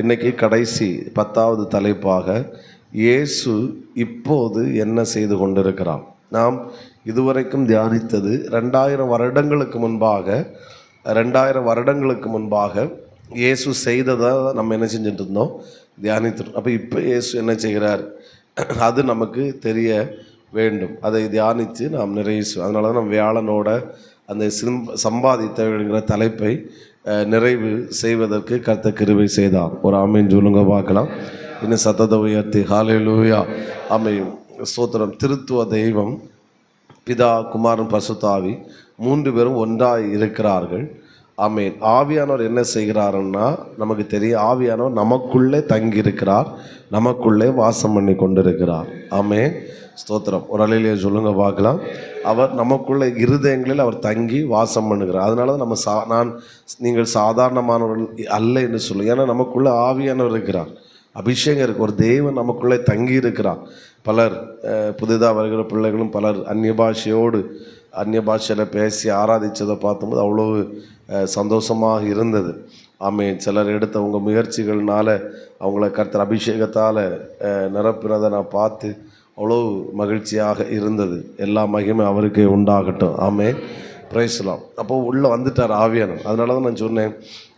இன்னைக்கு கடைசி 10வது தலைப்பாக இயேசு இப்போது என்ன செய்து கொண்டிருக்கிறார். நாம் இதுவரைக்கும் தியானித்தது 2000 வருடங்களுக்கு முன்பாக இயேசு செய்ததை நம்ம என்ன செஞ்சுட்டு இருந்தோம், தியானித்துட்டோம். அப்போ இப்போ இயேசு என்ன செய்கிறார், அது நமக்கு தெரிய வேண்டும். அதை தியானித்து நாம் நிறைவு. அதனால தான் நம்ம வியாழனோட அந்த சம்பாதித்தவர்கிற தலைப்பை நிறைவு செய்வதற்கு கர்த்தர் கிருபை செய்தார். ஒரு ஆமீன் சொல்லுங்க பார்க்கலாம். இன்னும் சத்தத்தை உயர்த்தி ஹல்லேலூயா. ஆமென். ஸ்தோத்திரம். திருத்துவ தெய்வம் பிதா, குமாரன், பரிசுத்த ஆவி 3 பேரும் ஒன்றாய் இருக்கிறார்கள். ஆமென். ஆவியானவர் என்ன செய்கிறாருன்னா நமக்கு தெரியும். ஆவியானவர் நமக்குள்ளே தங்கி இருக்கிறார், நமக்குள்ளே வாசம் பண்ணி கொண்டிருக்கிறார். ஆமென். ஸ்தோத்திரம். ஒரு அலையிலேயே சொல்லுங்க பார்க்கலாம். அவர் நமக்குள்ள இருதயங்களில் அவர் தங்கி வாசம் பண்ணுகிறார். அதனால தான் நம்ம நீங்கள் சாதாரணமானவர்கள் அல்ல என்று சொல்லுவோம். ஏன்னா நமக்குள்ள ஆவியானவர் இருக்கிறார், அபிஷேகம் இருக்குது, ஒரு தெய்வம் நமக்குள்ளே தங்கி இருக்கிறார். பலர் புதிதாக வருகிற பிள்ளைகளும் பலர் அந்நிய பாஷையில் பேசி ஆராதித்ததை பார்க்கும்போது அவ்வளோ சந்தோஷமாக இருந்தது. ஆமென். சிலர் எடுத்த அவங்க முயற்சிகள்னால அவங்கள கர்த்தர் அபிஷேகத்தால் நிரப்பினதை நான் பார்த்து அவ்வளோ மகிழ்ச்சியாக இருந்தது. எல்லா மகிமை அவருக்கே உண்டாகட்டும். ஆமென். Praise the lord. அப்போது உள்ளே வந்துட்டார் ஆவியானவர். அதனால தான் நான் சொன்னேன்,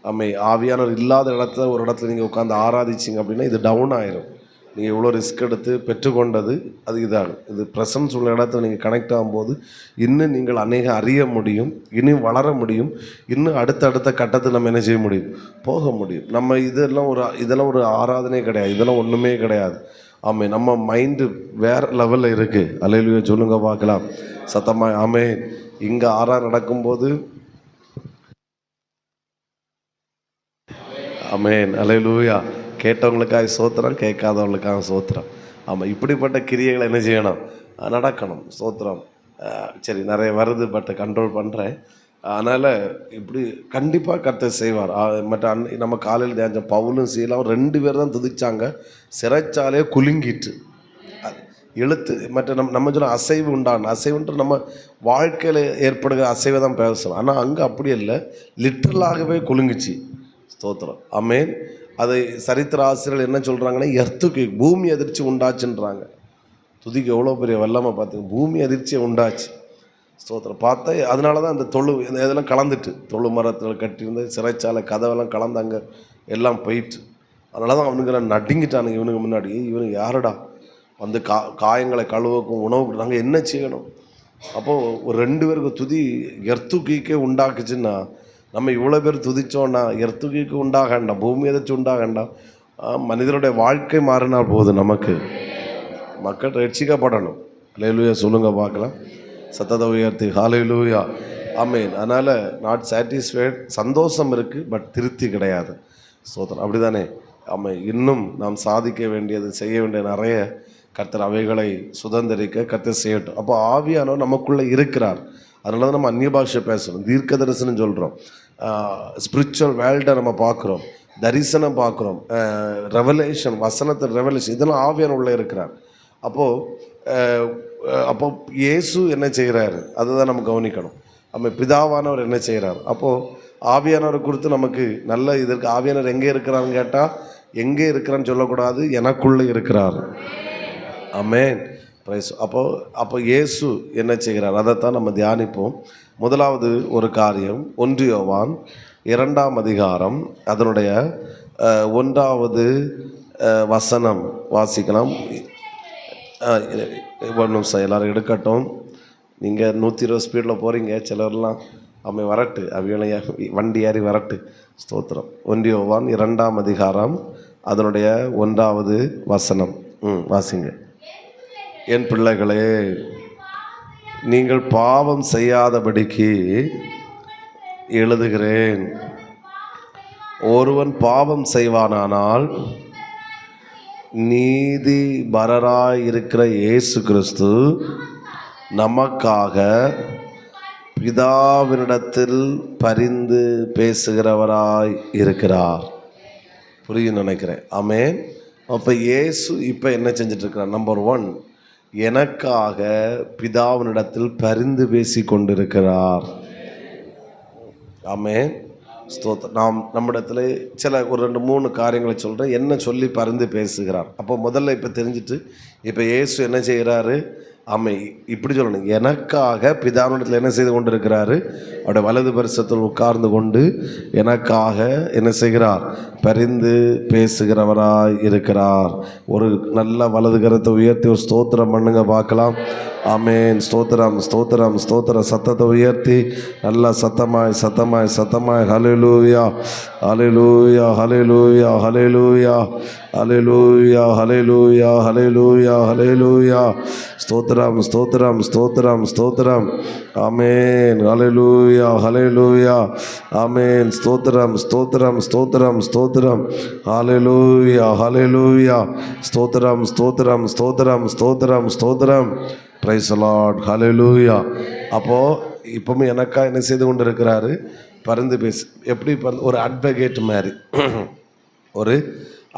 ஆமென், ஆவியானவர் இல்லாத ஒரு இடத்துல நீங்கள் உட்காந்து ஆராதிச்சிங்க அப்படின்னா இது டவுன் ஆயிரும். நீங்கள் இவ்வளோ ரிஸ்க் எடுத்து பெற்றுக்கொண்டது அது இதாகும். இது ப்ரெசன்ஸ் உள்ள இடத்துல நீங்கள் கனெக்ட் ஆகும்போது இன்னும் நீங்கள் அறிய முடியும், இன்னும் வளர முடியும், இன்னும் அடுத்த கட்டத்தில் நம்ம என்ன செய்ய முடியும், போக முடியும். நம்ம இதெல்லாம் ஒரு ஆராதனையே கிடையாது, இதெல்லாம் ஒன்றுமே கிடையாது. ஆமென். நம்ம மைண்டு வேறு லெவலில் இருக்குது. அல்லேலூயா சொல்லுங்க பார்க்கலாம் சத்தமாக. ஆமென். இங்கே நடக்கும்போது ஆமென். அல்லேலூயா. கேட்டவங்களுக்காக சோத்திரம், கேட்காதவங்களுக்காக சோத்திரம். ஆமாம், இப்படிப்பட்ட கிரியைகளை என்ன செய்யணும், நடக்கணும். சோத்திரம். சரி, நிறைய வருது, பட் கண்ட்ரோல் பண்ணுறேன். அதனால் இப்படி கண்டிப்பாக கர்த்தர் செய்வார். மற்ற நம்ம காலையில் தேஞ்ச பவுலும் சீலாவும் 2 பேர் தான் துதிச்சாங்க. சிறைச்சாலே குலுங்கிட்டு இழுத்து மற்ற நம்ம சொல்ல அசைவுன்ற நம்ம வாழ்க்கையில் ஏற்படுகிற அசைவை தான் பேசலாம். ஆனால் அங்கே அப்படி இல்லை, லிட்டரலாகவே குலுங்குச்சு. ஸ்தோத்திரம். ஆமென். அதை சரித்திர ஆசிரியர்கள் என்ன சொல்கிறாங்கன்னா, எர்த்துக்கு பூமி அதிர்ச்சி உண்டாச்சுன்றாங்க. துதிக்கு எவ்வளோ பெரிய வெள்ளமாக பார்த்துங்க, பூமி அதிர்ச்சியை உண்டாச்சு. ஸ்தோத்திரம். பார்த்தா அதனால தான் அந்த இதெல்லாம் கலந்துட்டு தொழு மரத்தில் கட்டியிருந்த சிறைச்சாலை கதவெல்லாம் கலந்தாங்க, எல்லாம் போயிட்டு. அதனால தான் அவனுக்கு நடுங்கிட்டானுங்க. இவனுக்கு முன்னாடி இவனுக்கு யாருடா வந்து காயங்களை கழுவுக்கும் உணவு கொடுத்தாங்க, என்ன செய்யணும். அப்போது ஒரு 2 பேருக்கு துதி எர்த்துக்கே உண்டாக்குச்சுன்னா, நம்ம இவ்வளோ பேர் துதிச்சோன்னா எர்த்துக்கு உண்டாக வேண்டாம், பூமி எதாச்சும் உண்டாக வேண்டாம். மனிதனுடைய வாழ்க்கை மாறினால் போகுது, நமக்கு மக்கள் ரட்சிக்கப்படணும். அல்லேலூயா சொல்லுங்க பார்க்கலாம். சத்தத்தை உயர்த்தி ஹல்லேலூயா. ஆமென். அதனால் நாட் சாட்டிஸ்ஃபைட், சந்தோஷம் இருக்குது, பட் திருப்தி கிடையாது. ஸ்தோத்திரம். அப்படி தானே. ஆமென். இன்னும் நாம் சாதிக்க வேண்டியது, செய்ய வேண்டிய நிறைய கர்த்தர் அவைகளை சுதந்திரிக்க கர்த்தர் செய்யட்டும். அப்போ ஆவியானவர் நமக்குள்ளே இருக்கிறார். அதனால தான் நம்ம அந்நிய பாஷை பேசுகிறோம், தீர்க்க தரிசனம் சொல்கிறோம், ஸ்பிரிச்சுவல் வேர்ல்டை நம்ம பார்க்குறோம், தரிசனம் பார்க்குறோம், ரெவலேஷன், வசனத்தின் ரெவலேஷன், இதெல்லாம் ஆவியானவர் உள்ளே இருக்கிறார். அப்போ இயேசு என்ன செய்கிறாரு, அதுதான் நம்ம கவனிக்கணும். நம்ம பிதாவானவர் என்ன செய்கிறார். அப்போது ஆவியானவரை குறித்து நமக்கு நல்ல இதற்கு ஆவியானவர் எங்கே இருக்கிறான்னு கேட்டால், எங்கே இருக்கிறான்னு சொல்லக்கூடாது, எனக்குள்ளே இருக்கிறார். ஆமென். பிரைஸ். அப்போ இயேசு என்ன செய்கிறார், அதைத்தான் நம்ம தியானிப்போம். முதலாவது ஒரு காரியம் 1 யோவான் 2ஆம் அதிகாரம் அதனுடைய 1வது வசனம் வாசிக்கலாம். ஒரு நிமிஷம் எல்லாரும் எடுக்கட்டும். நீங்கள் 120 ஸ்பீடில் போகிறீங்க, சிலர்லாம் அவன் வரட்டு, அவங்கள வண்டி ஏறி வரட்டு. ஸ்தோத்திரம். 1 யோவான் 2ஆம் அதிகாரம் அதனுடைய 1வது வசனம் வாசிங்க. என் பிள்ளைகளே, நீங்கள் பாவம் செய்யாதபடிக்கு எழுதுகிறேன். ஒருவன் பாவம் செய்வானானால் நீதிபரராய் இருக்கிற இயேசு கிறிஸ்து நமக்காக பிதாவினிடத்தில் பரிந்து பேசுகிறவராய் இருக்கிறார். புரியும் நினைக்கிறேன். ஆமென். அப்போ இயேசு இப்போ என்ன செஞ்சிட்ருக்கிறார், நம்பர் 1, எனக்காக பிதாவினிடத்தில் பரிந்து பேசி கொண்டிருக்கிறார். ஆமென். ஸ்தோத்திரம். நாம் நம்மிடத்துல சில ஒரு 2-3 காரியங்களை சொல்கிறேன், என்ன சொல்லி பரிந்து பேசுகிறார். அப்போ முதல்ல இப்போ தெரிஞ்சுட்டு, இப்போ இயேசு என்ன செய்கிறாரு? ஆமை இப்படி சொல்லணும், எனக்காக பிதாவினிடத்தில் என்ன செய்து கொண்டிருக்கிறாரு? அவருடைய வலது பரிசத்தில் உட்கார்ந்து கொண்டு எனக்காக என்ன செய்கிறார்? பரிந்து பேசுகிறவராய் இருக்கிறார். ஒரு நல்ல வலது கரத்தை உயர்த்தி ஒரு ஸ்தோத்திரம் பண்ணுங்க பார்க்கலாம். ஆமேன். ஸ்தோத்திரம், ஸ்தோத்திரம், ஸ்தோத்திரம். சத்தத்தை உயர்த்தி நல்லா சத்தமாய் சத்தமாய் சத்தமாய் ஹல்லேலூயா, ஹல்லேலூயா, ஹல்லேலூயா, ஹல்லேலூயா, ஹல்லேலூயா, ஹல்லேலூயா, ஹல்லேலூயா, ஹல்லேலூயா. ஸ்தோத்திரம், ஸ்தோத்திரம், ஸ்தோத்திரம், ஸ்தோத்திரம். ஆமேன். ஹல்லேலூயா, ஹல்லேலூயா, ஆமேன். ஸ்தோத்திரம், ஸ்தோத்திரம், ஸ்தோத்திரம், ஸ்தோத்திரம். ஹல்லேலூயா, ஹல்லேலூயா. ஸ்தோத்திரம், ஸ்தோத்திரம், ஸ்தோத்திரம், ஸ்தோத்திரம், ஸ்தோத்திரம். Praise the lord. ஹல்லேலூயா. அப்போது இப்போவும் எனக்கா என்ன செய்து கொண்டு இருக்கிறாரு? பரிந்து பேசு. எப்படி ஒரு அட்வொகேட் மாதிரி, ஒரு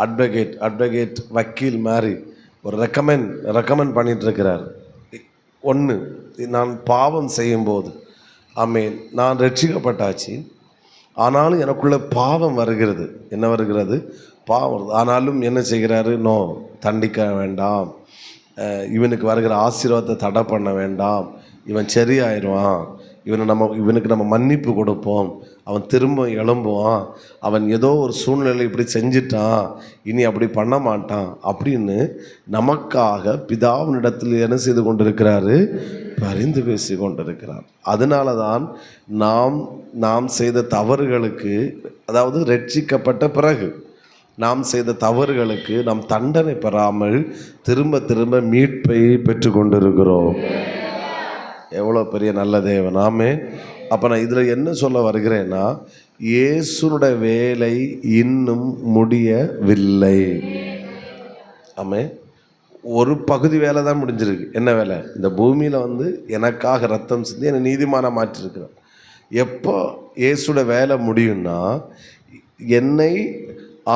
அட்வொகேட் வக்கீல் மாதிரி ஒரு ரெக்கமெண்ட் பண்ணிகிட்ருக்கிறார். ஒன்று, நான் பாவம் செய்யும்போது, ஆமேன், நான் ரட்சிக்கப்பட்டாச்சு, ஆனாலும் எனக்குள்ளே பாவம் வருகிறது. என்ன வருகிறது? பாவம் வருது. ஆனாலும் என்ன செய்கிறாரு? நோ, தண்டிக்க வேண்டாம், இவனுக்கு வருகிற ஆசீர்வாதத்தை தடை பண்ண வேண்டாம், இவன் சரியாயிடுவான், இவனுக்கு நம்ம மன்னிப்பு கொடுப்போம், அவன் திரும்ப எழும்புவான், அவன் ஏதோ ஒரு சூழ்நிலை இப்படி செஞ்சிட்டான், இனி அப்படி பண்ண மாட்டான் அப்படின்னு நமக்காக பிதாவினிடத்தில் என்ன செய்து கொண்டிருக்கிறாரு? பரிந்து பேசி கொண்டிருக்கிறார். அதனால தான் நாம் செய்த தவறுகளுக்கு, அதாவது ரட்சிக்கப்பட்ட பிறகு நாம் செய்த தவறுகளுக்கு நாம் தண்டனை பெறாமல் திரும்ப திரும்ப மீட்பை பெற்று கொண்டிருக்கிறோம். எவ்வளோ பெரிய நல்ல தேவன். ஆமே. அப்போ நான் இதில் என்ன சொல்ல வருகிறேன்னா, இயேசுனுடைய வேலை இன்னும் முடியவில்லை. ஆமே. ஒரு பகுதி வேலை தான் முடிஞ்சிருக்கு. என்ன வேலை? இந்த பூமியில் எனக்காக ரத்தம் சிந்தி என்னை நீதிமானாக மாற்றிருக்கிறார். எப்போ இயேசுட வேலை முடியும்னா, என்னை,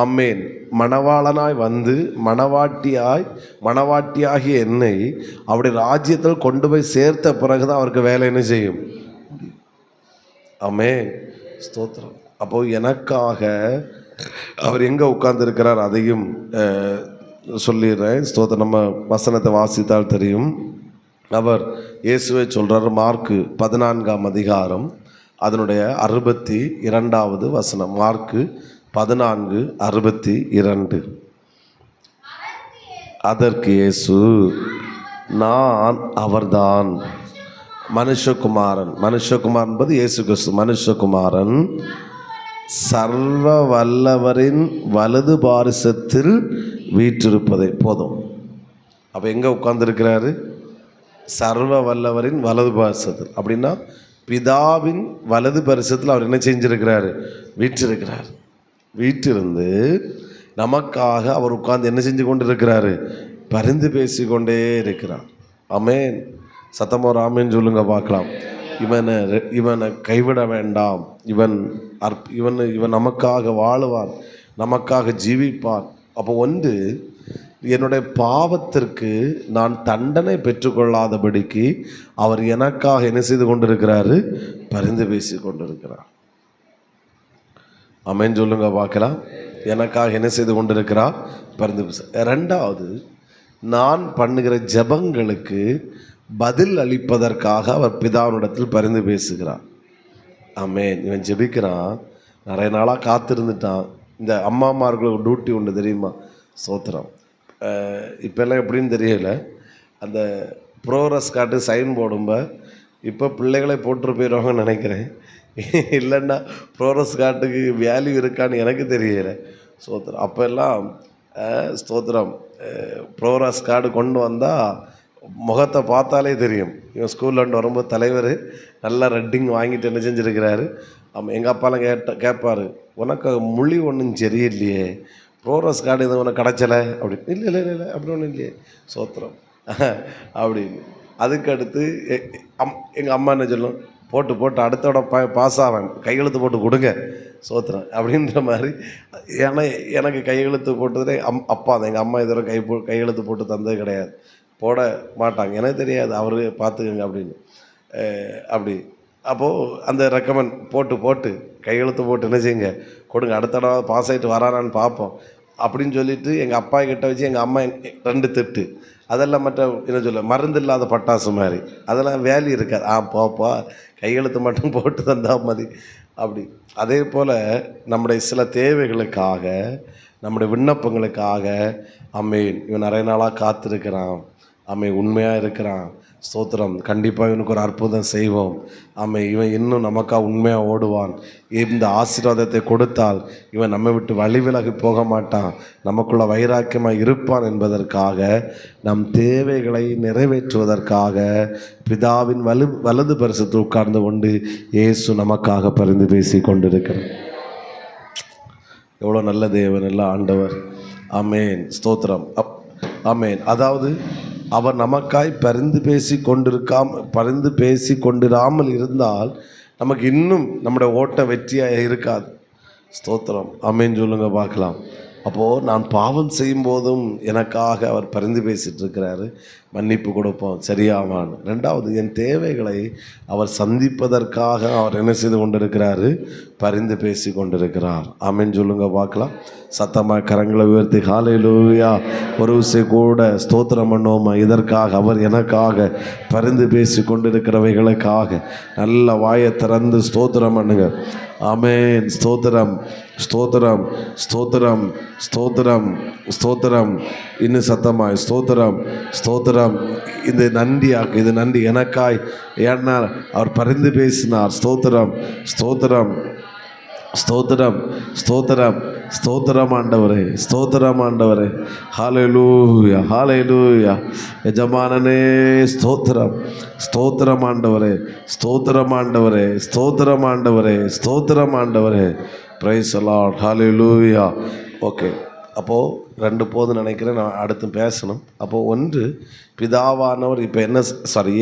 ஆமேன், மணவாளனாய் மணவாட்டியாகிய என்னை அவருடைய ராஜ்யத்தில் கொண்டு போய் சேர்த்த பிறகுதான் அவருக்கு வேலை என்ன செய்யும்? ஆமேன். ஸ்தோத்திரம். அப்போது எனக்காக அவர் எங்கே உட்கார்ந்துருக்கிறார் அதையும் சொல்லிடுறேன். ஸ்தோத்திரம். நம்ம வசனத்தை வாசித்தால் தெரியும். அவர் இயேசுவை சொல்கிறார். மார்க்கு 14ஆம் அதிகாரம் அதனுடைய 62வது வசனம். மார்க்கு 14:62. அதற்கு இயேசு, நான் அவர்தான், மனுஷகுமாரன் என்பது இயேசு கிறிஸ்து, மனுஷகுமாரன் சர்வ வல்லவரின் வலது பாரிசத்தில் வீற்றிருப்பதை. போதும். அப்போ எங்கே உட்கார்ந்துருக்கிறாரு? சர்வ வல்லவரின் வலது பாரிசத்தில். அப்படின்னா பிதாவின் வலது பரிசத்தில் அவர் என்ன செஞ்சிருக்கிறாரு? வீற்றிருக்கிறார். வீட்டிலிருந்து நமக்காக அவர் உட்கார்ந்து என்ன செஞ்சு கொண்டு இருக்கிறாரு? பரிந்து பேசிக்கொண்டே இருக்கிறார். ஆமேன். சத்தமோர் ஆமேன் சொல்லுங்க பார்க்கலாம். இவனை கைவிட வேண்டாம், இவன் நமக்காக வாழுவான், நமக்காக ஜீவிப்பான். அப்போ என்னுடைய பாவத்திற்கு நான் தண்டனை பெற்றுக்கொள்ளாதபடிக்கு அவர் எனக்காக என்ன செய்து கொண்டிருக்கிறாரு? பரிந்து பேசி கொண்டிருக்கிறார். ஆமென் சொல்லுங்க பார்க்கலாம். எனக்காக என்ன செய்து கொண்டிருக்கிறார்? பரிந்து பேச. ரெண்டாவது, நான் பண்ணுகிற ஜெபங்களுக்கு பதில் அளிப்பதற்காக அவர் பிதாவினிடத்தில் பரிந்து பேசுகிறார். ஆமென். இவன் ஜெபிக்கிறான், நிறைய நாளாக காத்திருந்துட்டான். இந்த அம்மாமார்களுக்கு டியூட்டி உண்டு தெரியுமா? ஸ்தோத்திரம். இப்போல்லாம் எப்படின்னு தெரியல, அந்த ப்ரோரஸ் காட்டு சைன் போடும்போது இப்போ பிள்ளைகளை போட்டு போயிடுவாங்கன்னு நினைக்கிறேன். இல்லைன்னா ப்ரோரஸ் காட்டுக்கு வேல்யூ இருக்கான்னு எனக்கு தெரியலை. ஸ்தோத்திரம். அப்போ எல்லாம் ஸ்தோத்திரம், ப்ரோரஸ் கார்டு கொண்டு வந்தால் முகத்தை பார்த்தாலே தெரியும். இவன் ஸ்கூல்லேருந்து வரும்போது தலைவர் நல்லா ரெட்டிங் வாங்கிட்டு என்ன செஞ்சுருக்கிறாரு. ஆமாம், எங்கள் அப்பாலாம் கேட்பார், உனக்கு மொழி ஒன்றும் சரியில்லையே, ப்ரோரஸ் கார்டு எதுவும் உனக்கு கிடச்சலை அப்படின்னு. இல்லை அப்படி ஒன்றும் இல்லையே. ஸ்தோத்திரம் அப்படின்னு. அதுக்கடுத்து எங்கள் அம்மா என்ன சொல்லும், போட்டு அடுத்தோட பாஸ் ஆவேன், கையெழுத்து போட்டு கொடுங்க ஸ்தோத்திரம் அப்படின்ற மாதிரி. ஏன்னா எனக்கு கையெழுத்து போட்டதுலே அப்பா தான். எங்கள் அம்மா இதுவரை கையெழுத்து போட்டு தந்தது கிடையாது, போட மாட்டாங்க, எனக்கு தெரியாது, அவரு பார்த்துக்கங்க அப்படின்னு. அப்படி அப்போது அந்த ரெக்கமெண்ட் போட்டு கையெழுத்து போட்டு என்ன செய்யுங்க கொடுங்க, அடுத்த தடவை பாஸ் ஆகிட்டு வரானான்னு பார்ப்போம் அப்படின்னு சொல்லிட்டு எங்கள் அப்பா கிட்ட வச்சு எங்கள் அம்மா 2 திட்டு. அதெல்லாம் மற்ற என்ன சொல்ல மருந்து இல்லாத பட்டாசு மாதிரி, அதெல்லாம் வேல்யூ இருக்காது. போப்பா கையெழுத்து மட்டும் போட்டு தந்தா மதி அப்படி. அதே போல் நம்முடைய சில தேவைகளுக்காக, நம்முடைய விண்ணப்பங்களுக்காக ஆமென் இவன் நிறைய நாளாக காத்திருக்கிறான், ஆமென் உண்மையாக இருக்கிறான், ஸ்தோத்திரம், கண்டிப்பாக இவனுக்கு ஒரு அற்புதம் செய்வோம், ஆமென் இவன் இன்னும் நமக்காக உண்மையாக ஓடுவான், இந்த ஆசீர்வாதத்தை கொடுத்தால் இவன் நம்மை விட்டு வழி விலகி போக மாட்டான், நமக்குள்ள வைராக்கியமாக இருப்பான் என்பதற்காக, நம் தேவைகளை நிறைவேற்றுவதற்காக பிதாவின் வலது பரிசத்தில் உட்கார்ந்து கொண்டு இயேசு நமக்காக பரிந்து பேசி கொண்டிருக்கிறார். எவ்வளோ நல்ல தேவன், நல்ல ஆண்டவர். ஆமென், ஸ்தோத்திரம். ஆமென். அதாவது அவர் நமக்காய் பரிந்து பேசி கொண்டிராமல் இருந்தால் நமக்கு இன்னும் நம்முடைய ஓட்டம் வெற்றியாக இருக்காது. ஸ்தோத்திரம். ஆமென் சொல்லுங்க பார்க்கலாம். அப்போது நான் பாவம் செய்யும் போதும் எனக்காக அவர் பரிந்து பேசிகிட்டு இருக்கிறாரு, மன்னிப்பு கொடுப்போம் சரியாவான்னு. 2வது என் தேவைகளை அவர் சந்திப்பதற்காக அவர் என்ன செய்து கொண்டிருக்கிறாரு, பரிந்து பேசி கொண்டிருக்கிறார். ஆமென் சொல்லுங்க பார்க்கலாம். சத்தமாக கரங்களை உயர்த்தி ஹல்லேலூயா ஒரு விஷயம் கூட ஸ்தோத்திரம் பண்ணுவோமா. இதற்காக அவர் எனக்காக பரிந்து பேசி கொண்டிருக்கிறவைகளுக்காக நல்ல வாயை திறந்து ஸ்தோத்திரம் பண்ணுங்க. ஆமென். ஸ்தோத்திரம் ஸ்தோத்திரம் ஸ்தோத்திரம் ஸ்தோத்திரம் ஸ்தோத்திரம். இன்னும் சத்தமாய் ஸ்தோத்திரம் ஸ்தோத்திரம். இது நன்றியாக்கு, இது நன்றி எனக்காய், ஏன்னா அவர் பரிந்து பேசினார். ஸ்தோத்திரம் ஸ்தோத்திரம் ஸ்தோத்திரம் ஸ்தோத்திரம் ஸ்தோத்திரம் ஆண்டவரே, ஸ்தோத்திரம் ஆண்டவரே. ஹல்லேலூயா ஹல்லேலூயா. எஜமானனே ஸ்தோத்திரம் ஸ்தோத்திரம் ஆண்டவரே, ஸ்தோத்திரம் ஆண்டவரே, ஸ்தோத்திரம் ஆண்டவரே, ஸ்தோத்திரம் ஆண்டவரே. Price the lord. Hallelujah. Okay, அப்போது 2 போதும் நினைக்கிறேன், நான் அடுத்து பேசணும். அப்போது ஒன்று, பிதாவானவர் இப்போ என்ன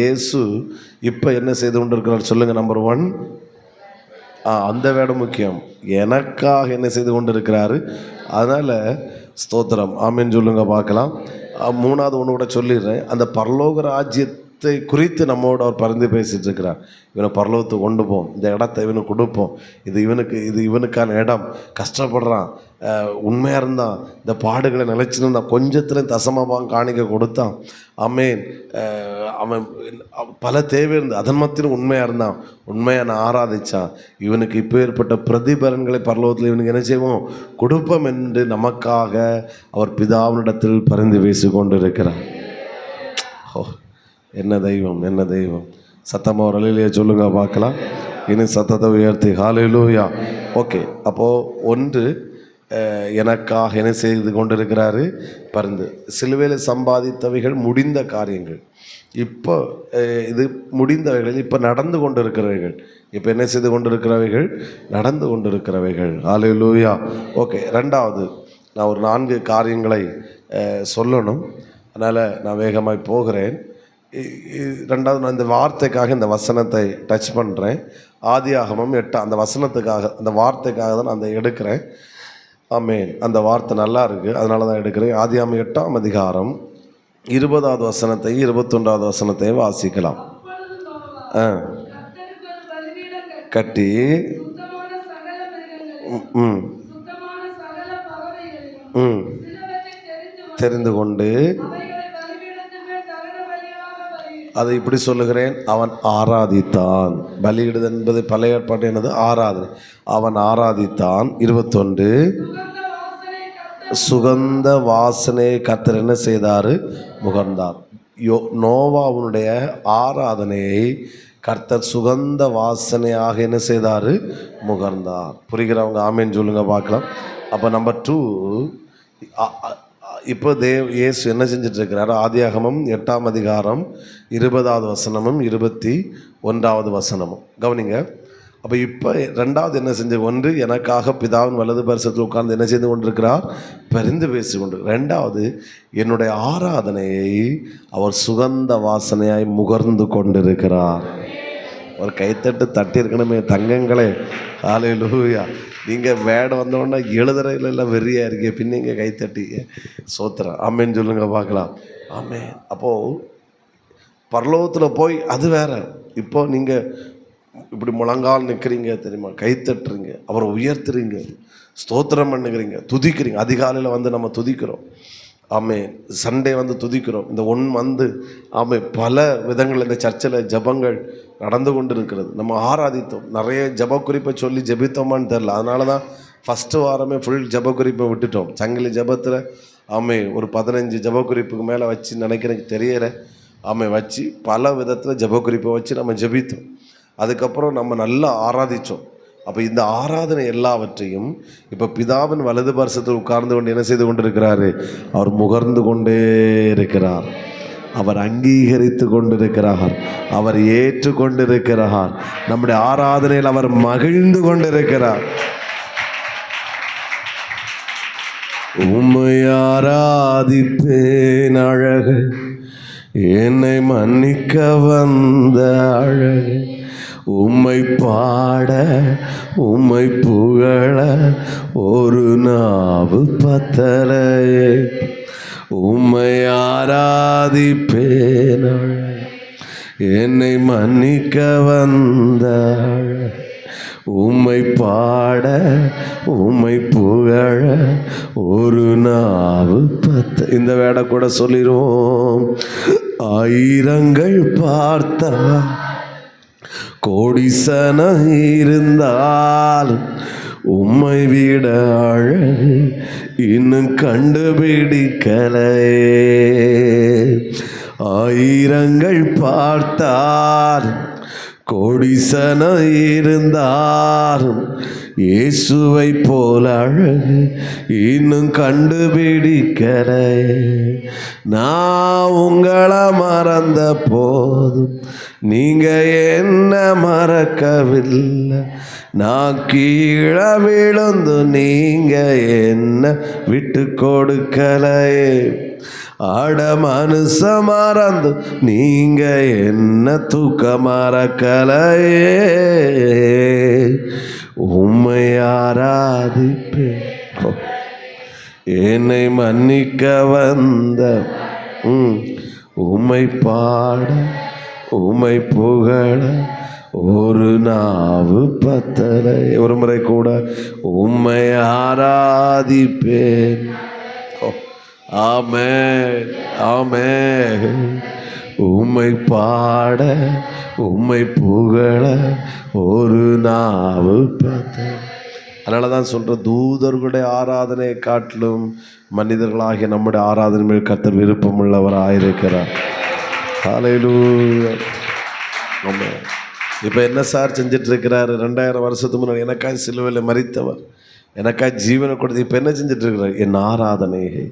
இயேசு இப்போ என்ன செய்து கொண்டிருக்கிறார் சொல்லுங்கள். நம்பர் 1 அந்த வேடம் முக்கியம், எனக்காக என்ன செய்து கொண்டு இருக்கிறாரு. அதனால் ஸ்தோத்திரம். ஆமென் சொல்லுங்க பார்க்கலாம். 3வது ஒன்று கூட சொல்லிடுறேன், அந்த பரலோக ராஜ்யத்தை குறித்து நம்மோடு அவர் பரிந்து பேசிகிட்டு இருக்கிறார். இவனை பரலோகத்துக்கு கொண்டு போவோம், இந்த இடத்த இவனுக்கு கொடுப்போம், இது இவனுக்கான இடம், கஷ்டப்படுறான், உண்மையாக இருந்தான், இந்த பாடுகளை நிலைச்சிருந்தான், கொஞ்சத்தில் தசமமாக காணிக்க கொடுத்தான். ஆமென். அவன் பல தேவை இருந்து அதன் மத்தியும் உண்மையாக இருந்தான், உண்மையாக நான் ஆராதித்தான். இவனுக்கு இப்போ ஏற்பட்ட பிரதிபலன்களை பரலோகத்தில் இவனுக்கு என்ன செய்வோம், கொடுப்போம் என்று நமக்காக அவர் பிதாவினிடத்தில் பரிந்து பேசி கொண்டு இருக்கிறார். ஓ, என்ன தெய்வம், என்ன தெய்வம். சத்தமாக ஒரு அலையிலேயே சொல்லுங்க பார்க்கலாம். இன்னும் சத்தத்தை உயர்த்தி ஹல்லேலூயா. ஓகே, அப்போது ஒன்று, எனக்காக என்ன செய்து கொண்டிருக்கிறாரு, பரிந்து. சிலுவையில் சம்பாதித்தவைகள் முடிந்த காரியங்கள், இப்போ இது முடிந்தவைகள், இப்போ நடந்து கொண்டிருக்கிறவைகள், இப்போ என்ன செய்து கொண்டிருக்கிறவைகள், நடந்து கொண்டிருக்கிறவைகள். ஹல்லேலூயா. ஓகே, 2வது நான் ஒரு 4 காரியங்களை சொல்லணும், அதனால் நான் வேகமாய் போகிறேன். 2வது நான் இந்த வார்த்தைக்காக இந்த வசனத்தை டச் பண்ணுறேன். ஆதியாகமம் 8 அந்த வசனத்துக்காக, அந்த வார்த்தைக்காக தான் நான் அதை எடுக்கிறேன். ஆமென். அந்த வார்த்தை நல்லா இருக்குது, அதனால தான் எடுக்கிறேன். ஆதியாகமம் 8ஆம் அதிகாரம் 20வது வசனத்தையும் 21வது வசனத்தையும் வாசிக்கலாம். கட்டி தெரிந்து கொண்டு அதை இப்படி சொல்லுகிறேன், அவன் ஆராதித்தான். பலியிடுது என்பது பழைய ஏற்பாடு என்னது, ஆராதனை. அவன் ஆராதித்தான். 21 சுகந்த வாசனையை கர்த்தர் என்ன செய்தார், முகர்ந்தார். நோவாவுடைய ஆராதனையை கர்த்தர் சுகந்த வாசனையாக என்ன செய்தார், முகர்ந்தார். புரிகிறவங்க ஆமென் சொல்லுங்க பார்க்கலாம். அப்போ நம்பர் 2, இப்போ இயேசு என்ன செஞ்சிட்ருக்கிறார், ஆதியாகமம் 8ஆம் அதிகாரம் 20வது வசனமும் 21வது வசனமும் கவனிங்க. அப்போ இப்போ 2வது என்ன செஞ்ச, 1 எனக்காக பிதாவின் வலது பரிசத்தில் உட்கார்ந்து என்ன செய்து கொண்டிருக்கிறார், பரிந்து பேசி கொண்டு. 2வது என்னுடைய ஆராதனையை அவர் சுகந்த வாசனையாய் முகர்ந்து கொண்டிருக்கிறார். ஒரு கைத்தட்டு தட்டியிருக்கணுமே தங்கங்களே. ஹல்லேலூயா. நீங்கள் வேடம் வந்தோடனே எழுதுறதுலாம் வெறியாக இருக்கே, பின்ன இங்கே கைத்தட்டிங்க சோத்திரம். ஆமென் சொல்லுங்க பார்க்கலாம். ஆமென். அப்போது பரலோகத்தில் போய் அது வேற. இப்போ நீங்கள் இப்படி முழங்கால் நிற்கிறீங்க தெரியுமா, கைத்தட்டுறீங்க, அவரை உயர்த்துறீங்க, ஸ்தோத்திரம் பண்ணுகிறீங்க, துதிக்கிறீங்க. அதிகாலையில் வந்து நம்ம துதிக்கிறோம், ஆமே. சண்டே வந்து துதிக்கிறோம். இந்த வந்து ஆமே, பல விதங்கள் இந்த சர்ச்சில் ஜபங்கள் நடந்து கொண்டு இருக்கிறது. நம்ம ஆராதித்தோம், நிறைய ஜப குறிப்பை சொல்லி ஜபித்தோமான்னு தெரில. அதனால தான் ஃபஸ்ட்டு வாரமே ஃபுல் ஜப குறிப்பை விட்டுட்டோம். சங்கிலி ஜபத்தில் ஆமே ஒரு 15 ஜப குறிப்புக்கு மேலே வச்சு நினைக்கிறேன், தெரியல. ஆமே வச்சு பல விதத்தில் ஜப குறிப்பை வச்சு நம்ம ஜபித்தோம். அதுக்கப்புறம் நம்ம நல்லா ஆராதித்தோம். அப்போ இந்த ஆராதனை எல்லாவற்றையும் இப்போ பிதாவின் வலது பரிசத்தில் உட்கார்ந்து கொண்டு என்ன செய்து கொண்டு இருக்கிறாரு? அவர் முகர்ந்து கொண்டே இருக்கிறார், அவர் அங்கீகரித்து கொண்டிருக்கிறார், அவர் ஏற்று கொண்டிருக்கிறார். நம்முடைய ஆராதனையில் அவர் மகிழ்ந்து கொண்டிருக்கிறார். உம்மை ஆராதிப்பேன் அழகு, என்னை மன்னிக்க வந்த அழகு, உம்மை பாட உம்மை புகழ ஒரு நாவு பத்தலையே. உம்மை ஆராதிப்பேன் அழகு, என்னை மன்னிக்க வந்த அழகு, உம்மை பாட உம்மை புகழ ஒரு நாவு இந்த வேடை கூட சொல்லிடுவோம். ஆயிரங்கள் பார்த்தா கோடிசனம் இருந்தாலும் உம்மை விட அழகு இன்னும் கண்டுபிடிக்கலையே. ஆயிரங்கள் பார்த்தாலும் கோடிசனம் இருந்தாலும் இயேசுவை போல அழகு இன்னும் கண்டுபிடிக்கலை. நான் உங்களை மறந்த போதும் நீங்க என்ன மறக்கவில்லை, நான் கீழே விழுந்து நீங்க என்ன விட்டு கொடுக்கலையே. ஆட மனுஷ மறந்து நீங்க என்ன தூக்க மறக்கலையே. உம்மை ஆராதிப்பேன், என்னை மன்னிக்க வந்த உம்மை பாட உம்மை புகழ ஒரு நாவு பத்தலை. ஒரு முறை கூட உம்மை ஆராதிப்பேன். ஆமென், ஆமென். உம்மை பாட உம்மை புகழ ஒரு நாவு பத்தலை. அதனால தான் சொல்கிற, தூதர்களுடைய ஆராதனையை காட்டிலும் மனிதர்களாகிய நம்முடைய ஆராதனை மேல் கர்த்தர் விருப்பமுள்ளவராக இருக்கிறார். ஹல்லேலூயா. ஆமென். இப்போ என்ன சார் செஞ்சிட்ருக்கிறாரு? 2000 வருஷத்துக்கு முன்னாடி எனக்காக சிலுவையில் மரித்தவர், எனக்காக ஜீவனை கொடுத்து இப்போ என்ன செஞ்சிட்ருக்கிறார்? என் ஆராதனையை,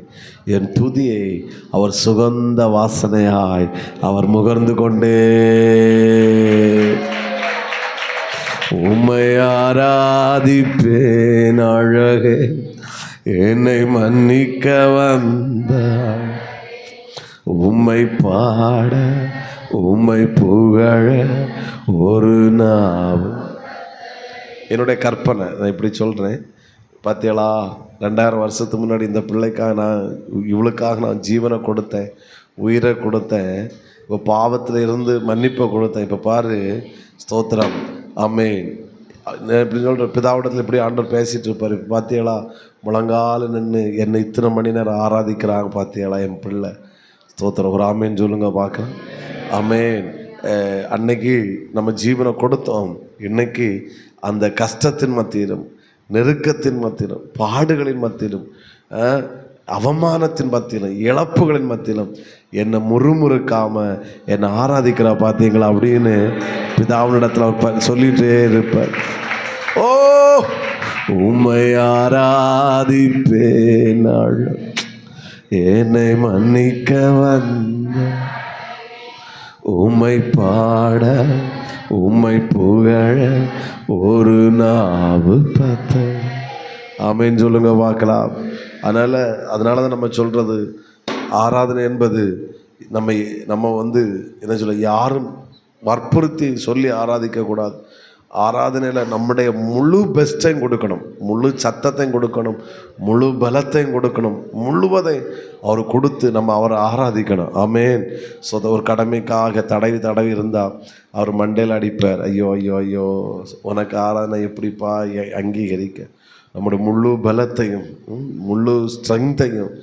என் துதியை அவர் சுகந்த வாசனையாய் அவர் முகர்ந்து கொண்டே. உம்மை ஆராதிப்பேன் அழகே, என்னை மன்னிக்க வந்த உம்மை பாட உம்மை புகழ ஒரு நாவு. என்னுடைய கற்பனை நான் இப்படி சொல்கிறேன். பார்த்தீங்களா, 2000 வருஷத்துக்கு முன்னாடி இந்த பிள்ளைக்காக இவளுக்காக நான் ஜீவனை கொடுத்தேன், உயிரை கொடுத்தேன், இப்போ பாவத்தில் இருந்து மன்னிப்பை கொடுத்தேன். இப்போ பாரு, ஸ்தோத்திரம், ஆமென். இப்படி சொல்கிற பிதாவிடத்தில் இப்படி ஆண்டவர் பேசிகிட்டு இருப்பார். இப்போ பார்த்தீங்களா, முழங்கால நின்று என்னை இத்தனை மணி நேரம் ஆராதிக்கிறாங்க. பார்த்தீங்களா என் பிள்ளை? ஸ்தோத்திரம். ஒரு ஆமேன் சொல்லுங்க பார்க்கலாம். ஆமேன். அன்னைக்கு நம்ம ஜீவனை கொடுத்தோம், இன்னைக்கு அந்த கஷ்டத்தின் மத்தியிலும், நெருக்கத்தின் மத்தியிலும், பாடுகளின் மத்தியிலும், அவமானத்தின் மத்தியிலும், இழப்புகளின் மத்தியிலும் என்னை முறுமுறுக்காமல் என்னை ஆராதிக்கிறா பார்த்தீங்களா அப்படின்னு பிதாவினிடத்தில் சொல்லிகிட்டே இருப்பார். ஓ உம்மை ஆராதிப்பேன், என்னை மன்னிக்க வந்த உம்மை பாட உம்மை புகழ ஒரு நாவு பத்த. ஆமென் சொல்லுங்க பார்க்கலாம். அதனால தான் நம்ம சொல்கிறது, ஆராதனை என்பது நம்ம என்ன சொல்ல, யாரும் வற்புறுத்தி சொல்லி ஆராதிக்கக்கூடாது. ஆராதனையில் நம்முடைய முழு பெஸ்ட்டையும் கொடுக்கணும், முழு சத்தத்தையும் கொடுக்கணும், முழு பலத்தையும் கொடுக்கணும், முழுவதையும் அவர் கொடுத்து நம்ம அவரை ஆராதிக்கணும். ஆமேன். ஸோ ஒரு கடமைக்காக தடவி இருந்தால் அவர் மண்டையில் அடிப்பார். ஐயோ ஐயோ ஐயோ, உனக்கு ஆராதனை எப்படிப்பா அங்கீகரிக்க? நம்முடைய முழு பலத்தையும் முழு ஸ்ட்ரெங்த்தையும்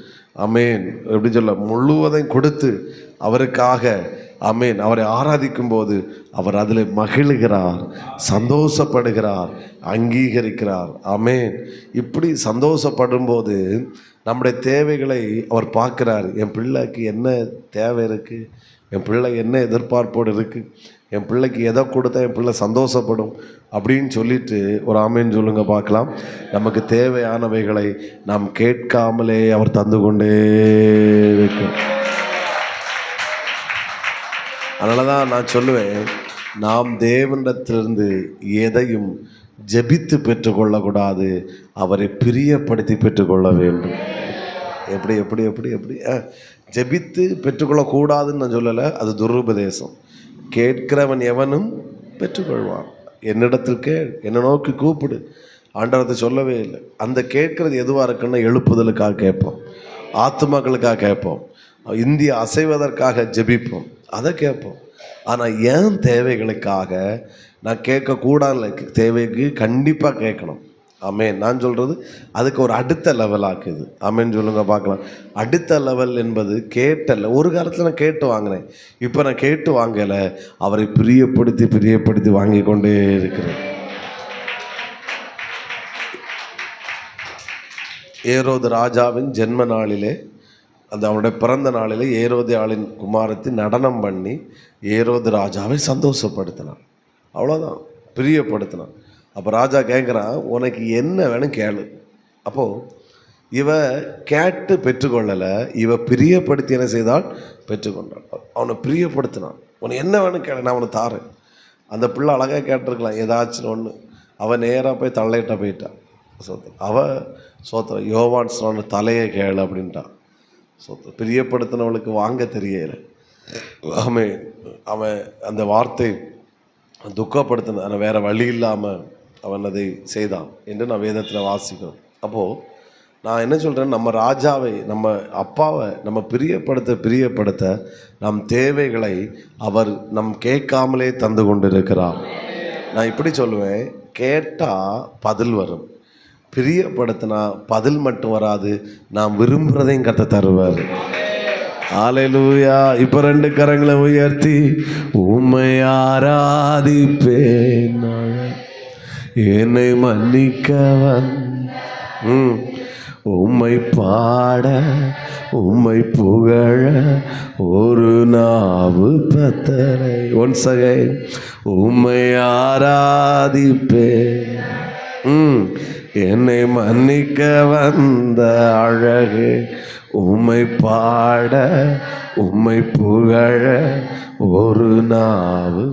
ஆமேன் எப்படி சொல்ல முழுவதையும் கொடுத்து அவருக்காக ஆமேன் அவரை ஆராதிக்கும் போது அவர் அதில் மகிழுகிறார், சந்தோஷப்படுகிறார், அங்கீகரிக்கிறார். ஆமேன். இப்படி சந்தோஷப்படும் போது நம்முடைய தேவைகளை அவர் பார்க்குறார். என் பிள்ளைக்கு என்ன தேவை இருக்குது, என் பிள்ளை என்ன எதிர்பார்ப்போடு இருக்குது, என் பிள்ளைக்கு எதை கொடுத்தா என் பிள்ளை சந்தோஷப்படும் அப்படின்னு சொல்லிட்டு ஒரு ஆமேன் சொல்லுங்க பார்க்கலாம். நமக்கு தேவையானவைகளை நாம் கேட்காமலே அவர் தந்து கொண்டே இருக்கும். அதனால தான் நான் சொல்லுவேன், நாம் தேவனிடத்திலிருந்து எதையும் ஜெபித்து பெற்றுக்கொள்ளக்கூடாது, அவரை பிரியப்படுத்தி பெற்றுக்கொள்ள வேண்டும். எப்படி எப்படி எப்படி எப்படி ஜெபித்து பெற்றுக்கொள்ளக்கூடாதுன்னு நான் சொல்லலை, அது துருபதேசம். கேட்கிறவன் எவனும் பெற்றுக்கொள்வான். என்னிடத்தில் கேள், என்னை நோக்கி கூப்பிடு, ஆண்டவரத்தை சொல்லவே இல்லை. அந்த கேட்கறது எதுவாக இருக்குன்னா எழுப்புதலுக்காக கேட்போம், ஆத்துமாக்களுக்காக கேட்போம், இந்தியா அசைவதற்காக ஜெபிப்போம், அதை கேட்போம். ஆனால் ஏன் தேவைகளுக்காக நான் கேட்கக்கூடாது, தேவைக்கு கண்டிப்பாக கேட்கணும். ஆமேன். நான் சொல்கிறது அதுக்கு ஒரு அடுத்த லெவல் ஆக்குது. ஆமேன் சொல்லுங்க பார்க்கலாம். அடுத்த லெவல் என்பது கேட்டல. ஒரு காலத்தில் நான் கேட்டு வாங்கினேன், இப்போ நான் கேட்டு வாங்கலை, அவரை பிரியப்படுத்தி வாங்கி கொண்டே இருக்கிறேன். ஏரோது ராஜாவின் ஜென்ம நாளிலே, அந்த அவனுடைய பிறந்த நாளிலே ஏரோது ஆளின் குமாரத்தை நடனம் பண்ணி ஏரோது ராஜாவை சந்தோஷப்படுத்தினான். அவ்வளோதான், பிரியப்படுத்தினான். அப்போ ராஜா கேட்குறான், உனக்கு என்ன வேணும் கேளு. அப்போது இவ கேட்டு பெற்றுக்கொள்ளலை, இவ பிரியப்படுத்தி என்ன செய்தால் பெற்றுக்கொண்டான். அவனை பிரியப்படுத்தினான். உனக்கு என்ன வேணும் கேளு, நான் அவனை தாரேன். அந்த பிள்ளை அழகாக கேட்டிருக்கலாம் ஏதாச்சும் ஒன்று. அவன் நேராக போய் தள்ளையிட்ட போயிட்டான். சோத்திரம். அவள் சோத்திரம் யோவான் சொன்ன தலையை கேளு அப்படின்ட்டான். சோத்திரம். பிரியப்படுத்தினவளுக்கு வாங்க தெரியலை. அவன் அந்த வார்த்தை துக்கப்படுத்தின, ஆனால் வேறு வழி இல்லாமல் அவன் அதை செய்தான் என்று நான் வேதத்தில் வாசிக்கிறோம். அப்போது நான் என்ன சொல்கிறேன், நம்ம ராஜாவை, நம்ம அப்பாவை நம்ம பிரியப்படுத்த நம் தேவைகளை அவர் நம் கேட்காமலே தந்து கொண்டு இருக்கிறார். நான் இப்படி சொல்லுவேன், கேட்டால் பதில் வரும், பிரியப்படுத்தினா பதில் மட்டும் வராது, நாம் விரும்புகிறதையும் கத்த தருவார். ஹல்லேலூயா. இப்போ 2 கரங்களை உயர்த்தி உம்மை ஆராதிப்பேன், என்னை மன்னிக்கவன், உம்மை பாட உம்மை புகழ ஒரு நாவு பத்தரை. ஒன்ஸ் அகைன், உம்மை ஆராதிப்பேன், என்னை மன்னிக்க வந்த அழகு, உம்மை பாட உம்மை புகழ ஒரு நாவு.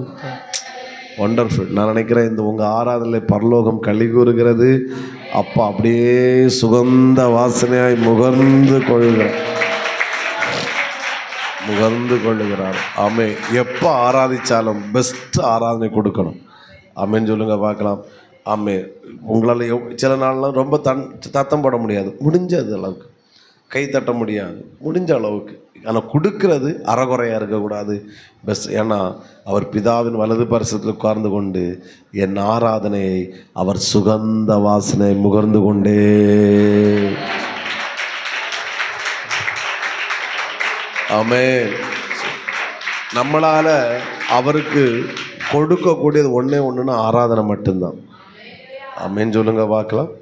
ஒண்டர்ஃபுல். நான் நினைக்கிறேன் இந்த உங்கள் ஆராதனை பரலோகம் களி கூறுகிறது. அப்பா அப்படியே சுகந்த வாசனையாய் முகர்ந்து கொள்ளுகிறார். ஆமே. எப்போ ஆராதித்தாலும் பெஸ்ட் ஆராதனை கொடுக்கணும். ஆமேன்னு சொல்லுங்க பார்க்கலாம். ஆமே. உங்களால் சில நாள்லாம் ரொம்ப தத்தம் போட முடியாது, முடிஞ்சது அளவுக்கு கை தட்ட முடியாது, முடிஞ்ச அளவுக்கு. ஆனால் கொடுக்கறது அறகுறையாக இருக்கக்கூடாது, பெஸ்ட். ஏன்னா அவர் பிதாவின் வலது பரிசத்தில் உட்கார்ந்து கொண்டு என் ஆராதனையை அவர் சுகந்த வாசனை முகர்ந்து கொண்டே. ஆமென். நம்மளால் அவருக்கு கொடுக்கக்கூடியது ஒன்றுன்னா ஆராதனை மட்டும்தான். ஆமென் சொல்லுங்க பார்க்கலாம்.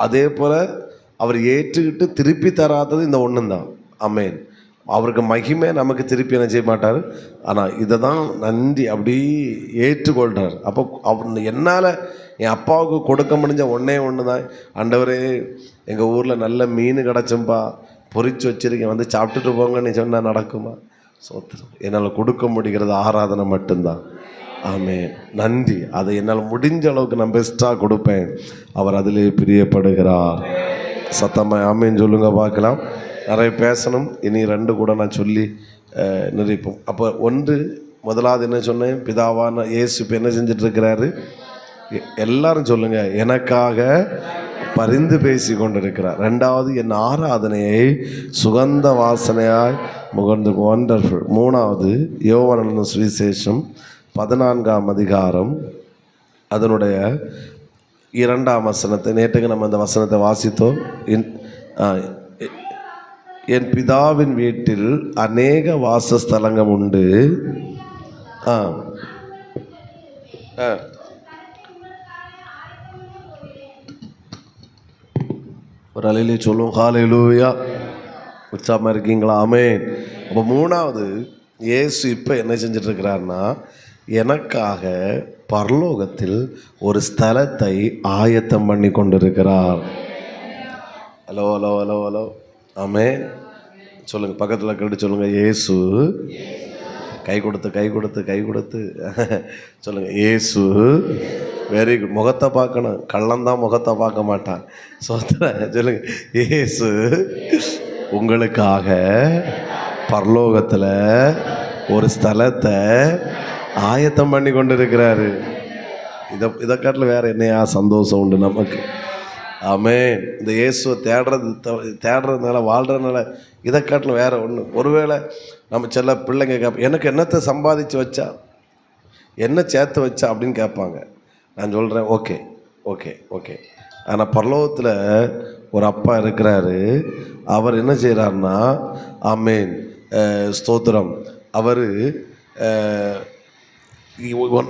அதே போல் அவர் ஏற்றுக்கிட்டு திருப்பி தராதது இந்த ஒன்றுந்தான். ஆமென். அவருக்கு மகிமை நமக்கு திருப்பி என்ன செய்ய மாட்டார், ஆனால் இதை தான் நன்றி அப்படி ஏற்றுக்கொள்கிறார். அப்போ அவர் என்னால் என் அப்பாவுக்கு கொடுக்க முடிஞ்ச ஒன்று தான், ஆண்டவரே எங்கள் ஊரில் நல்ல மீன் கிடச்சும்பா, பொரிச்சு வச்சுருக்கேன், வந்து சாப்பிட்டுட்டு போங்கன்னு சொன்னால் நடக்குமா? சோத்திரம். என்னால் கொடுக்க முடிகிறது ஆராதனை மட்டும்தான். ஆமென். நன்றி. அதை என்னால் முடிஞ்ச அளவுக்கு நான் பெஸ்ட்டாக கொடுப்பேன். அவர் அதிலே பிரியப்படுகிறார். சத்தமாக ஆமென் சொல்லுங்க பார்க்கலாம். நிறைய பேசணும், இனி 2 கூட நான் சொல்லி நிறைப்போம். அப்போ முதலாவது என்ன சொன்னேன், பிதாவான இயேசு இப்போ என்ன செஞ்சிட்ருக்கிறாரு, எல்லாரும் சொல்லுங்க, எனக்காக பரிந்து பேசி கொண்டிருக்கிறார். ரெண்டாவது, என் ஆராதனையை சுகந்த வாசனையாய் முகர்ந்து. ஒண்டர்ஃபுல். மூணாவது, யோவான் சுவிசேஷம் 14ஆம் அதிகாரம் அதனுடைய 2ஆம் வசனத்தை, நேற்றுக்கு நம்ம அந்த வசனத்தை வாசித்தோம். என் பிதாவின் வீட்டில் அநேக வாசஸ்தலங்கள் உண்டு. ஒரு அலையிலே சொல்லுவோம், ஹல்லேலூயா. உற்சாகமாக இருக்கீங்களா? ஆமென். அப்போ மூணாவது, இயேசு இப்போ என்ன செஞ்சிட்ருக்கிறாருன்னா, எனக்காக பரலோகத்தில் ஒரு ஸ்தலத்தை ஆயத்தம் பண்ணி கொண்டிருக்கிறார். Hello hello hello hello. Amen. சொல்லுங்கள், பக்கத்தில் கேட்டு சொல்லுங்கள், இயேசு கை கொடுத்து சொல்லுங்கள், இயேசு. Very good. முகத்தை பார்க்கணும், கள்ளந்தான் முகத்தை பார்க்க மாட்டான். சொல்லுங்கள், இயேசு உங்களுக்காக பரலோகத்தில் ஒரு ஸ்தலத்தை ஆயத்தம் பண்ணி கொண்டு இருக்கிறாரு. இதை காட்டில் வேறு என்னையா சந்தோஷம் உண்டு நமக்கு? ஆமென். இந்த இயேசுவை தேடுறதுனால வாழ்கிறதுனால இதை காட்டில் வேறு ஒன்று. ஒருவேளை நம்ம சில பிள்ளைங்க எனக்கு என்னத்தை சம்பாதிச்சு வச்சா, என்ன சேர்த்து வச்சா அப்படின்னு கேட்பாங்க. நான் சொல்கிறேன், ஓகே ஓகே ஓகே. ஆனால் பரலோகத்தில் ஒரு அப்பா இருக்கிறாரு. அவர் என்ன செய்கிறாருன்னா, ஆமென், ஸ்தோத்திரம், அவர்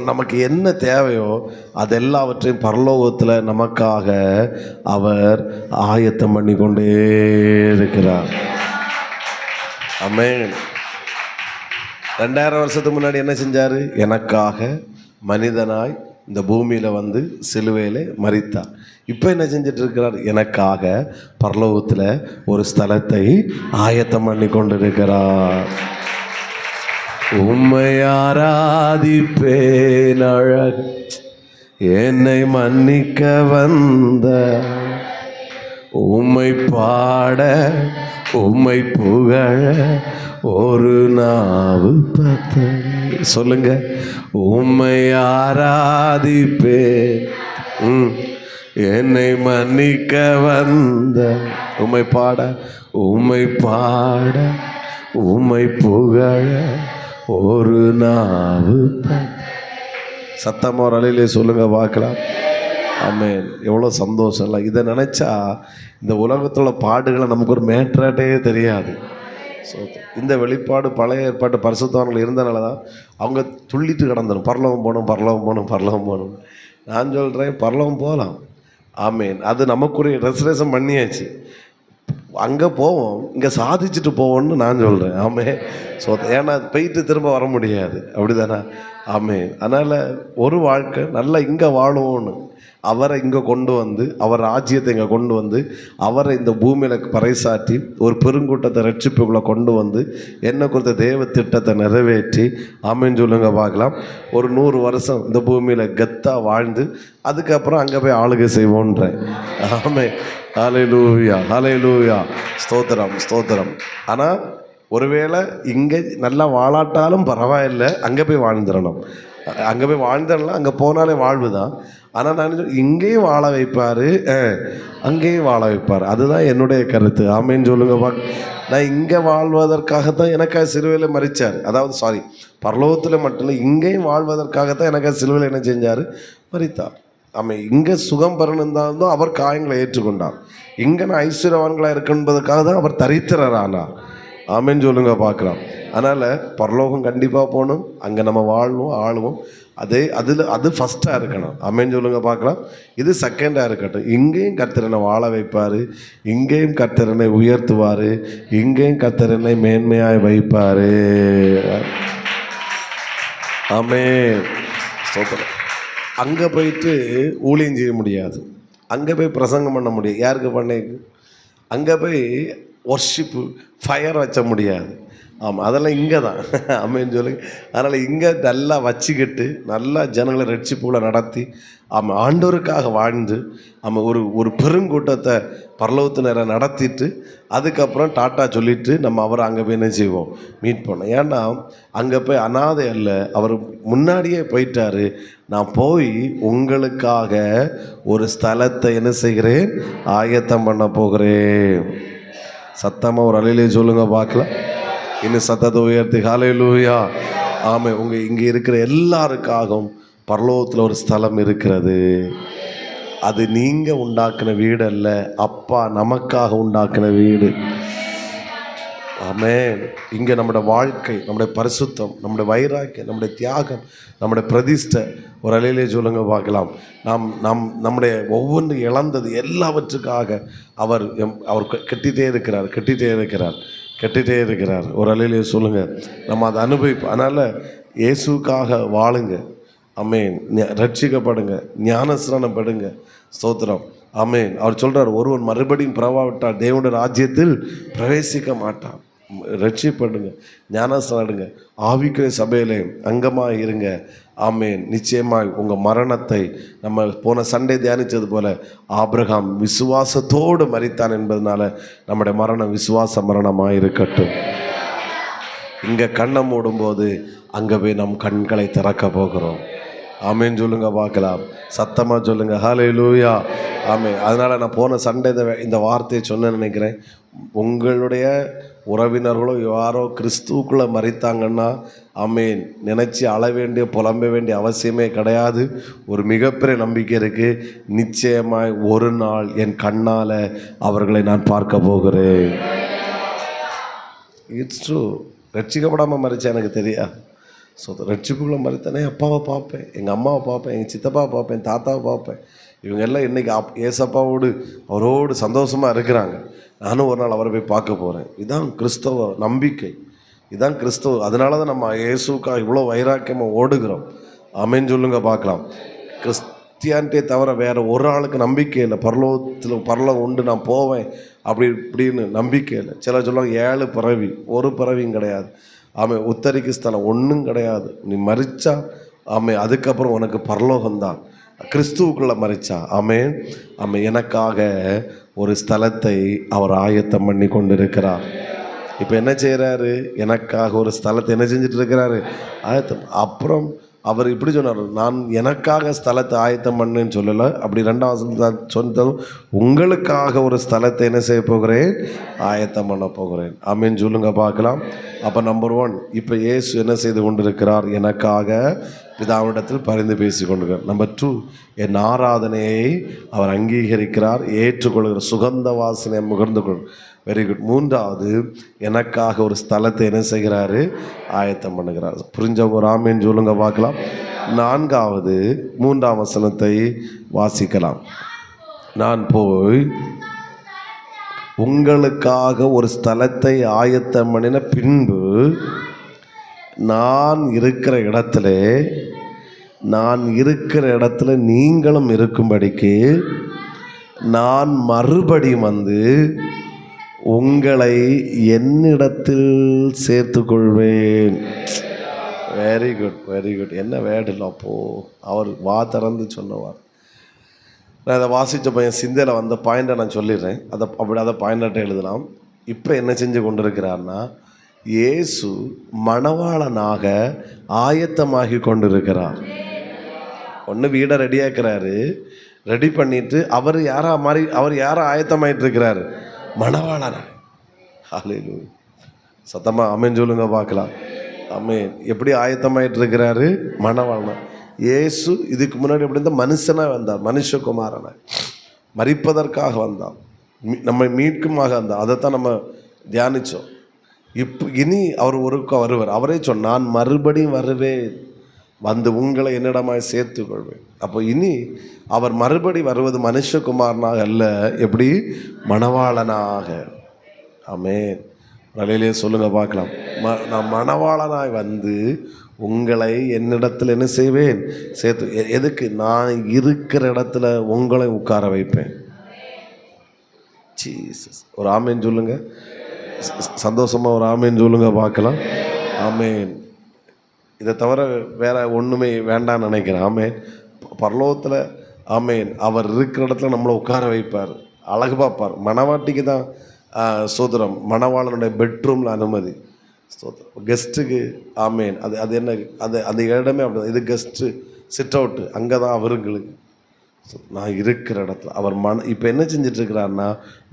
நமக்கு என்ன தேவையோ அது எல்லாவற்றையும் பரலோகத்தில் நமக்காக அவர் ஆயத்தம் பண்ணி கொண்டே இருக்கிறார். ஆமென். 2000 வருஷத்துக்கு முன்னாடி என்ன செஞ்சார்? எனக்காக மனிதனாய் இந்த பூமியில் வந்து சிலுவையில் மரித்தார். இப்போ என்ன செஞ்சிட்டு இருக்கிறார்? எனக்காக பரலோகத்தில் ஒரு ஸ்தலத்தை ஆயத்தம் பண்ணி கொண்டிருக்கிறார். உம்மை ஆராதிப்பேன் அழகு என்னை மன்னிக்க வந்த, உம்மை பாட உம்மை புகழ ஒரு நாவு பத்து. சொல்லுங்க, உம்மை ஆராதிப்பேன் என்னை மன்னிக்க வந்த, உம்மை பாட உம்மை புகழ ஒரு நாவு. சத்தமாக ஒரு அலையிலே சொல்லுங்க பார்க்கலாம். ஆமென். எவ்வளோ சந்தோஷம் இல்லை? இதை நினச்சா இந்த உலகத்தோட பாடுகளை நமக்கு ஒரு மேட்ராட்டே தெரியாது. ஸோ இந்த வெளிப்பாடு பழைய ஏற்பாட்டு பரிசுத்தவான்கள் இருந்தனால தான் அவங்க துள்ளிட்டு கிடந்தணும், பரலோகம் போகணும். நான் சொல்கிறேன், பரலோகம் போகலாம். ஆமென். அது நமக்குரிய ரெசர்வேஷன் பண்ணியாச்சு. அங்கே போவோம், இங்கே சாதிச்சுட்டு போவோம்னு நான் சொல்கிறேன். ஆமென். ஸோ ஏன்னா போயிட்டு திரும்ப வர முடியாது, அப்படி தானே? ஆமென். அதனால் ஒரு வாழ்க்கை நல்லா இங்கே வாழுவோன்னு அவரை இங்கே கொண்டு வந்து, அவர் ராஜ்யத்தை இங்கே கொண்டு வந்து, அவரை இந்த பூமியில் பறைசாற்றி ஒரு பெருங்கூட்டத்தை ரட்சிப்புக்குள்ளே கொண்டு வந்து என்ன கொடுத்த தேவ திட்டத்தை நிறைவேற்றி, ஆமென் சொல்லுங்க பார்க்கலாம், ஒரு 100 வருஷம் இந்த பூமியில் கெத்தாக வாழ்ந்து அதுக்கப்புறம் அங்கே போய் ஆளுகை செய்வோன்றேன். ஆமென். ஹல்லேலூயா, ஹல்லேலூயா. ஸ்தோத்திரம். ஆனால் ஒருவேளை இங்கே நல்லா வாழாட்டாலும் பரவாயில்லை, அங்கே போய் வாழ்ந்துடணும். அங்கே போய் வாழ்ந்துடலாம், அங்கே போனாலே வாழ்வு தான். ஆனால் நான் இங்கேயும் வாழ வைப்பார், அங்கேயும் வாழ வைப்பார். அதுதான் என்னுடைய கருத்து. ஆமேன்னு சொல்லுங்க பார்க்க. நான் இங்கே வாழ்வதற்காகத்தான் எனக்காக சிலுவையில் மரித்தார். அதாவது பரலோகத்தில் மட்டும் இல்லை, இங்கேயும் வாழ்வதற்காகத்தான் எனக்காக சிலுவையில் என்ன செஞ்சார்? மரித்தார். ஆமாம். இங்கே சுகம் பெறணுந்தாலும் அவர் காயங்களை ஏற்றுக்கொண்டார். இங்கே நான் ஐஸ்வர்யவான்களாக இருக்குன்பதற்காக தான் அவர் தரித்திரரானார். ஆமேன்னு சொல்லுங்க பார்க்கலாம். அதனால் பரலோகம் கண்டிப்பாக போகணும், அங்கே நம்ம வாழ்வோம், ஆளுவோம். அது ஃபஸ்ட்டாக இருக்கணும். ஆமேன்னு சொல்லுங்க பார்க்கலாம். இது செகண்டாக இருக்கட்டும். இங்கேயும் கர்த்தரனை வாழ வைப்பார், இங்கேயும் கர்த்தரனை உயர்த்துவார், இங்கேயும் கர்த்தரனை மேன்மையாய் வைப்பார். ஆமென். ஸ்தோத்திரம். அங்கே போயிட்டு ஊழியம் செய்ய முடியாது, அங்கே போய் பிரசங்கம் பண்ண முடியாது. யாருக்கு பண்ணைக்கு? அங்கே போய் ஒர்ஷிப்பு ஃபயர் வச்ச முடியாது. ஆமாம், அதெல்லாம் இங்கே தான் ஆமேன்னு சொல்லுங்க. அதனால் இங்கே நல்லா வச்சுக்கிட்டு நல்லா ஜனங்களை ரட்சிப்புகளை நடத்தி ஆண்டவருக்காக வாழ்ந்து ஒரு ஒரு பெருங்கூட்டத்தை பரலோகத்தினரை நடத்திட்டு அதுக்கப்புறம் டாட்டா சொல்லிவிட்டு நம்ம அவரை அங்கே போய் என்ன செய்வோம், மீட் பண்ணோம். ஏன்னா அங்கே போய் அனாதை அல்ல, அவர் முன்னாடியே போயிட்டாரு. நான் போய் உங்களுக்காக ஒரு ஸ்தலத்தை என்ன செய்கிறேன், ஆயத்தம் பண்ண போகிறேன். சத்தமாக ஒரு அலையிலே சொல்லுங்க பார்க்கலாம். இன்னும் சத்தத்தை உயர்த்தி ஹல்லேலூயா. ஆமாம், உங்கள் இங்கே இருக்கிற எல்லாருக்காகவும் பரலோகத்தில் ஒரு ஸ்தலம் இருக்கிறது. அது நீங்கள் உண்டாக்கின வீடு அல்ல, அப்பா நமக்காக உண்டாக்கின வீடு. ஆமென். இங்கே நம்முடைய வாழ்க்கை, நம்முடைய பரிசுத்தம், நம்முடைய வைராக்கியம், நம்முடைய தியாகம், நம்முடைய பிரதிஷ்டை ஒரு அலையிலே சொல்லுங்க பார்க்கலாம். நம்முடைய ஒவ்வொன்று இழந்தது எல்லாவற்றுக்காக அவர் கட்டிகிட்டே இருக்கிறார். ஒரு அலையிலே சொல்லுங்கள், நம்ம அதை அனுபவிப்போம். அதனால் இயேசுக்காக வாழுங்க. ஆமென். ரட்சிக்கப்படுங்க, ஞானஸ்நானம் படுங்க. ஸ்தோத்திரம். ஆமென். அவர் சொல்கிறார், ஒருவன் மறுபடியும் பிறவாவிட்டால் தேவனுடைய ராஜ்யத்தில் பிரவேசிக்க மாட்டான். ரட்சிப்படுங்க, ஞானஸ்நானடுங்க, ஆவிக்குரிய சபையிலே அங்கமாக இருங்க. ஆமென். நிச்சயமாக உங்கள் மரணத்தை நம்ம போன சண்டே தியானித்தது போல ஆபிரகாம் விசுவாசத்தோடு மரித்தான் என்பதனால நம்முடைய மரணம் விசுவாச மரணமாக இருக்கட்டும். இங்கே கண்ணை மூடும்போது அங்கே போய் நம் கண்களை திறக்க போகிறோம். ஆமேன்னு சொல்லுங்க பார்க்கலாம். சத்தமாக சொல்லுங்க ஹல்லேலூயா. ஆமென். அதனால் நான் போன சண்டே இந்த வார்த்தையை சொன்னேன்னு நினைக்கிறேன். உங்களுடைய உறவினர்களோ யாரோ கிறிஸ்துவுக்குள்ளே மரித்தாங்கன்னா ஆமென், நினச்சி அழ வேண்டிய புலம்ப வேண்டிய அவசியமே கிடையாது. ஒரு மிகப்பெரிய நம்பிக்கை இருக்குது. நிச்சயமாய் ஒரு நாள் என் கண்ணால் அவர்களை நான் பார்க்க போகிறேன். It's true. ரட்சிக்கப்படாமல் மறிச்சா எனக்கு தெரியாது. ஸோ ரட்சிப்புக்குள்ளே மறித்தானே அப்பாவை பார்ப்பேன், எங்கள் அம்மாவை பார்ப்பேன், எங்கள் சித்தப்பாவை பார்ப்பேன், தாத்தாவை பார்ப்பேன். இவங்க எல்லாம் இன்றைக்கி ஏசப்பாவோடு அவரோடு சந்தோஷமாக இருக்கிறாங்க. நானும் ஒரு நாள் அவரை போய் பார்க்க போகிறேன். இதுதான் கிறிஸ்தவ நம்பிக்கை, இதுதான் கிறிஸ்தவ. அதனால தான் நம்ம இயேசுக்காக இவ்வளோ வைராக்கியமாக ஓடுகிறோம். ஆமென் சொல்லுங்க பார்க்கலாம். கிறிஸ்டியானிட்டியை தவிர வேறு ஒரு ஆளுக்கு நம்பிக்கை இல்லை. பரலோகம் உண்டு, நான் போவேன் இப்படின்னு நம்பிக்கை இல்லை. சிலர் சொல்லுவாங்க 7 பிறவி, ஒரு பிறவியும் கிடையாது. ஆமாம், உத்தரிக்கு ஸ்தலம் ஒன்றும் கிடையாது. நீ மரிச்சா அதுக்கப்புறம் உனக்கு பரலோகம்தான். கிறிஸ்துவுக்குள்ளே மரிச்சா ஆமென். எனக்காக ஒரு ஸ்தலத்தை அவர் ஆயத்தம் பண்ணி கொண்டு இருக்கிறார். இப்போ என்ன செய்கிறாரு, எனக்காக ஒரு ஸ்தலத்தை என்ன செஞ்சுட்டு இருக்கிறாரு, ஆயத்தம். அப்புறம் அவர் இப்படி சொன்னார், நான் எனக்காக ஸ்தலத்தை ஆயத்தம் பண்ணேன்னு சொல்லலை. அப்படி 2வது சொன்னதும் உங்களுக்காக ஒரு ஸ்தலத்தை என்ன செய்ய போகிறேன், ஆயத்தம் பண்ண போகிறேன். ஆமென் சொல்லுங்க பார்க்கலாம். அப்போ நம்பர் 1, இப்போ இயேசு என்ன செய்து கொண்டிருக்கிறார், எனக்காக பிதாவிடத்தில் பரிந்து பேசி கொண்டிருக்கிறார். நம்பர் 2, என் ஆராதனையை அவர் அங்கீகரிக்கிறார், ஏற்றுக்கொள்கிறார், சுகந்த வாசனை முகர்ந்து கொள். Very good. 3வது, எனக்காக ஒரு ஸ்தலத்தை என்ன செய்கிறாரு, ஆயத்தம் பண்ணுகிறார். புரிஞ்சவங்க ஒரு ஆமென் சொல்லுங்க பார்க்கலாம். 4வது 3ஆம் வசனத்தை வாசிக்கலாம். நான் போய் உங்களுக்காக ஒரு ஸ்தலத்தை ஆயத்தம் பண்ணின பின்பு நான் இருக்கிற இடத்துல நீங்களும் இருக்கும்படிக்கு நான் மறுபடியும் வந்து உங்களை என்னிடத்தில் சேர்த்து கொள்வேன். Very good, very good. என்ன வேர்டில் அப்போது அவர் திறந்து சொன்னவார். நான் அதை வாசித்த பையன் சிந்தையில் வந்த பாயிண்டை நான் சொல்லிடுறேன். அதை பாயிண்டாக எழுதலாம். இப்போ என்ன செஞ்சு கொண்டிருக்கிறார்னா, இயேசு மணவாளனாக ஆயத்தமாகி கொண்டிருக்கிறார். ஒன்று வீடை ரெடியாக்குறாரு, ரெடி பண்ணிவிட்டு அவர் யாரை ஆயத்தமாயிட்டு இருக்கிறாரு, மணவாளனா. ஹல்லேலூயா. சத்தமாக ஆமென் சொல்லுங்க பார்க்கலாம். ஆமென். எப்படி ஆயத்தமாயிட்டு இருக்கிறாரு, மணவாளனா. இயேசு இதுக்கு முன்னாடி எப்படி இருந்தால் மனுஷனாக வந்தார், மனுஷகுமாரனை மரிப்பதற்காக வந்தார், நம்மை மீட்குமாக வந்தார். அதைத்தான் நம்ம தியானித்தோம். இனி அவர் வருவார். அவரே சொன்னார், நான் மறுபடியும் வருவேன், வந்து உங்களை என்னிடமாய் சேர்த்து கொள்வேன். அப்போ இனி அவர் மறுபடி வருவது மனுஷகுமாரனாக அல்ல, எப்படி, மணவாளனாக. ஆமென். நிலையிலே சொல்லுங்க பார்க்கலாம். நான் மணவாளனாய் வந்து உங்களை என்னிடத்தில் என்ன செய்வேன், சேர்த்து. எதுக்கு, நான் இருக்கிற இடத்துல உங்களை உட்கார வைப்பேன். ஜீசஸ். ஒரு ஆமென் சொல்லுங்க. சந்தோஷமாக ஒரு ஆமேன் சொல்லுங்க பார்க்கலாம். ஆமேன். இதை தவிர வேற ஒன்றுமே வேண்டான்னு நினைக்கிறேன். ஆமேன். பரலோகத்தில் ஆமேன் அவர் இருக்கிற இடத்துல நம்மளை உட்கார வைப்பார், அழகு பார்ப்பார். மணவாட்டிக்கு தான் சோதரம், மணவாளனுடைய பெட்ரூமில் அனுமதி. ஸ்தோத்திரம். கெஸ்ட்டுக்கு ஆமேன் அது அது என்ன அது அந்த இடமே அப்படி. இது கெஸ்ட்டு சிட் அவுட்டு, அங்கே தான் அவருங்களுக்கு. நான் இருக்கிற இடத்துல அவர் இப்போ என்ன செஞ்சிட்ருக்கிறார்னா,